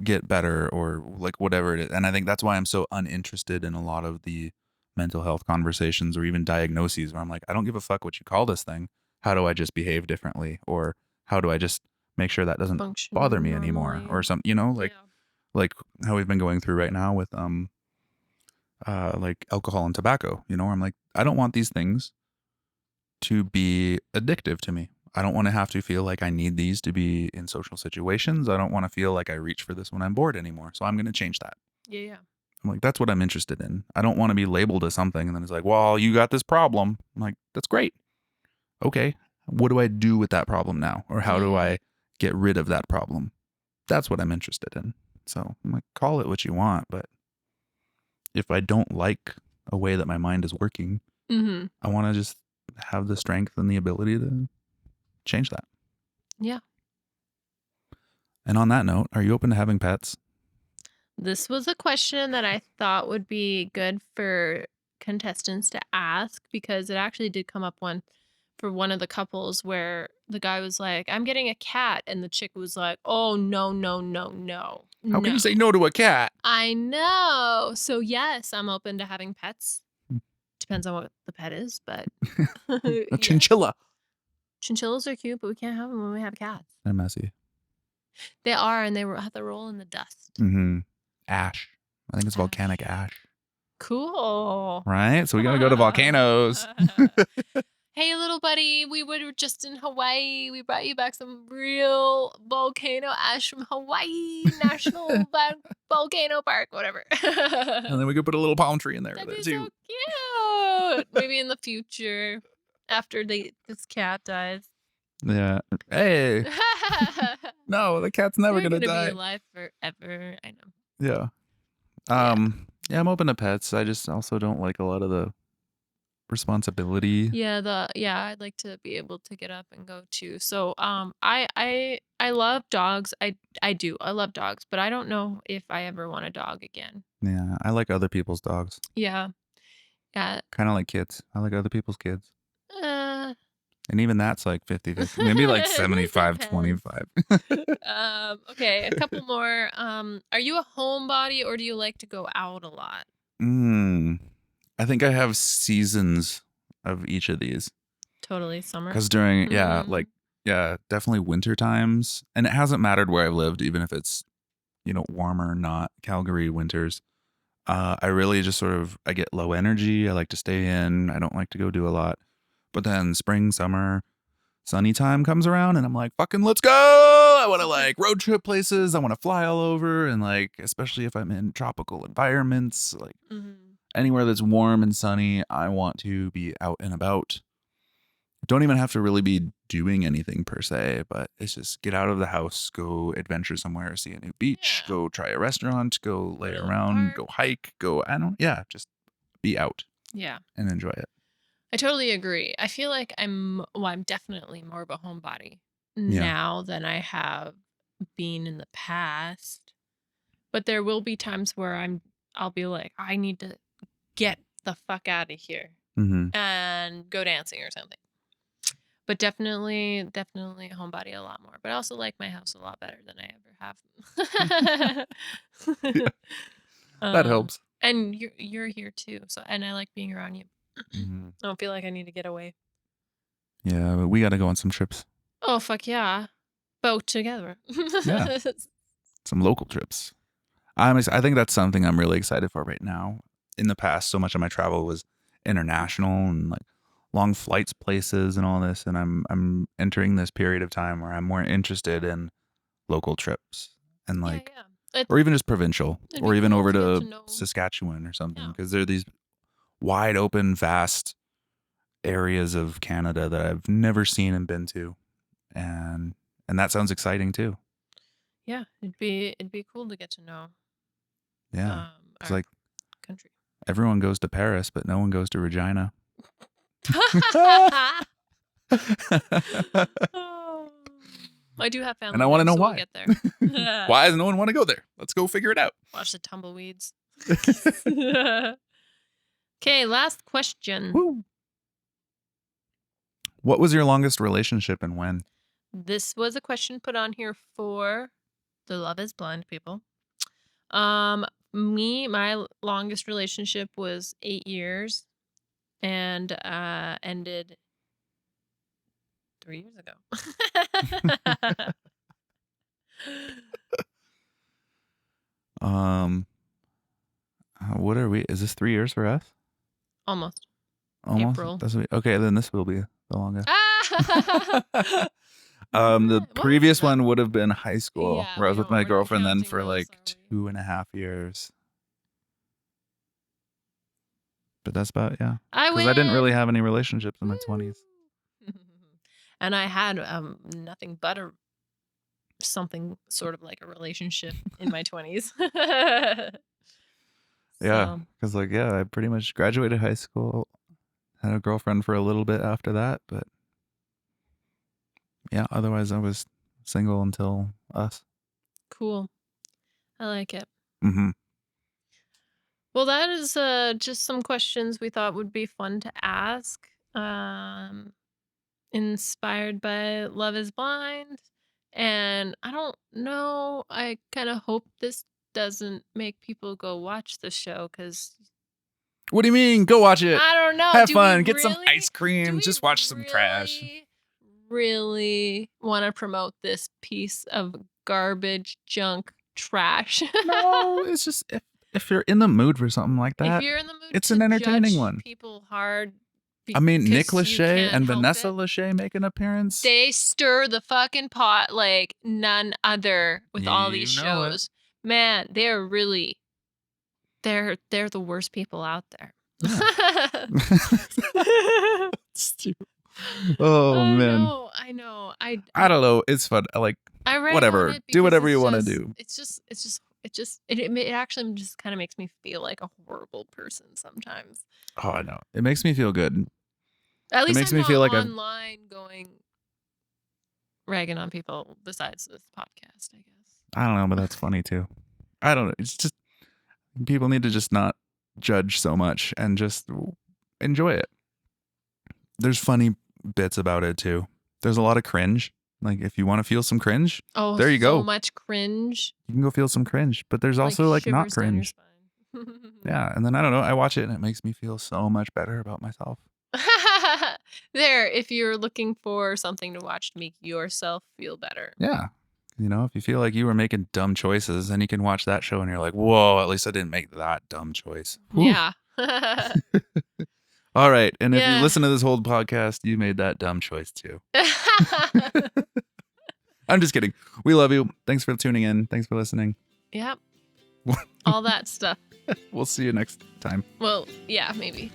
get better or like whatever it is. And I think that's why I'm so uninterested in a lot of the mental health conversations or even diagnoses where I'm like, I don't give a fuck what you call this thing. How do I just behave differently? Or how do I just make sure that doesn't bother Function me anymore normally. or something, Yeah. like how we've been going through right now with, like alcohol and tobacco, where I'm like, I don't want these things to be addictive to me. I don't want to have to feel like I need these to be in social situations. I don't want to feel like I reach for this when I'm bored anymore. So I'm going to change that. Yeah. I'm like, that's what I'm interested in. I don't want to be labeled as something and then it's like, well, you got this problem. I'm like, that's great. Okay. What do I do with that problem now? Or how do I get rid of that problem? That's what I'm interested in. So I'm like, call it what you want. But if I don't like a way that my mind is working, I want to just have the strength and the ability to change that. Yeah. And on that note, are you open to having pets? This was a question that I thought would be good for contestants to ask because it actually did come up for one of the couples where the guy was like, I'm getting a cat. And the chick was like, oh, no, no, no, no. How can you say no to a cat? I know. So, yes, I'm open to having pets. Depends on what the pet is, but. A chinchilla. Chinchillas are cute, but we can't have them when we have cats. They're messy. They are, and they have to roll in the dust. Ash. I think it's volcanic ash. Cool. Right? So we got to go to volcanoes. Hey, little buddy, we were just in Hawaii. We brought you back some real volcano ash from Hawaii National Volcano Park, whatever. And then we could put a little palm tree in there. That'd be so cute. Maybe in the future, after this cat dies. Yeah. Hey. No, the cat's never going to die. Be alive forever. I know. Yeah. Yeah, I'm open to pets. I just also don't like a lot of the responsibility. Yeah, I'd like to be able to get up and go too. So, I love dogs. I do. I love dogs, but I don't know if I ever want a dog again. Yeah, I like other people's dogs. Yeah. Yeah. Kind of like kids. I like other people's kids. And even that's like 50-50. Maybe like 75-25. Okay, a couple more. Are you a homebody or do you like to go out a lot? I think I have seasons of each of these. Totally summer. Because during, definitely winter times. And it hasn't mattered where I've lived, even if it's, warmer or not. Calgary winters. I really just I get low energy. I like to stay in. I don't like to go do a lot. But then spring, summer, sunny time comes around and I'm like, fucking let's go. I want to road trip places. I want to fly all over. And especially if I'm in tropical environments, anywhere that's warm and sunny, I want to be out and about. Don't even have to really be doing anything per se, but it's just get out of the house, go adventure somewhere, see a new beach, go try a restaurant, go lay around, go hike, just be out. Yeah. And enjoy it. I totally agree. I feel like I'm definitely more of a homebody now than I have been in the past. But there will be times where I'll be like, I need to get the fuck out of here and go dancing or something. But definitely a homebody a lot more. But I also like my house a lot better than I ever have. That helps. And you're here too. So and I like being around you. I don't feel like I need to get away. Yeah, but we got to go on some trips. Oh, fuck yeah. Both together. Yeah. Some local trips. I think that's something I'm really excited for right now. In the past, so much of my travel was international and long flights places and all this. And I'm entering this period of time where I'm more interested in local trips and or even just provincial or even over to Saskatchewan or something. Because there are these wide open, vast areas of Canada that I've never seen and been to. And that sounds exciting too. Yeah, it'd be cool to get to know. Yeah. It's country. Everyone goes to Paris, but no one goes to Regina. I do have family. And I want to know why. We'll get there. Why does no one want to go there? Let's go figure it out. Watch the tumbleweeds. Okay, last question. Woo. What was your longest relationship and when? This was a question put on here for the Love is Blind people. My longest relationship was 8 years and ended 3 years ago. What are we? Is this 3 years for us? Almost. Almost. April. Okay, then this will be the longest. Ah! The previous one would have been high school, Yeah, where I was with my we're not girlfriend then counting for those, like are we? 2.5 years. But that's about, yeah. I Because I didn't really win! have any relationships in my Woo! 20s. And I had nothing but something sort of like a relationship in my 20s. Yeah, So, because like, yeah, I pretty much graduated high school, had a girlfriend for a little bit after that, but yeah, otherwise I was single until us. cool. I like it. Mm-hmm. Well, that is just some questions we thought would be fun to ask. Inspired by Love is Blind. And I don't know. I kind of hope this doesn't make people go watch the show because What do you mean? Go watch it. I don't know. Have Do we fun. Get some really? ice Do cream. we Just watch some trash. really want to promote this piece of garbage, junk, trash? No, it's just if you're in the mood for something like If that, you're in the mood it's to an entertaining judge one. people hard, I mean, Nick because you Lachey can't and help Vanessa it, Lachey make an appearance. they stir the fucking pot like none other with all these You know it. shows. Man, they're really they're the worst people out there. Stupid. Oh man. I know. I don't know. It's fun. I rag on whatever. it Do because whatever it's you want to just- do. It actually just kind of makes me feel like a horrible person sometimes. Oh, I know. It makes me feel good. At least makes I'm me not feel like online going ragging on people besides this podcast, I guess. I don't know, but that's funny too. I don't know. It's just people need to just not judge so much and just enjoy it. There's funny bits about it too. There's a lot of cringe. Like if you want to feel some cringe, Oh, there you so go. much cringe. You can go feel some cringe. But there's also like not shivers down your cringe. spine. Yeah, and then I don't know. I watch it and it makes me feel so much better about myself. There, if you're looking for something to watch to make yourself feel better. Yeah. You know, if you feel like you were making dumb choices, then you can watch that show and you're like, whoa, at least I didn't make that dumb choice. Whew. Yeah. All right. And if you Yeah. listen to this whole podcast, you made that dumb choice too. I'm just kidding. We love you. Thanks for tuning in. Thanks for listening. Yep. All that stuff. We'll see you next time. Well, yeah, maybe.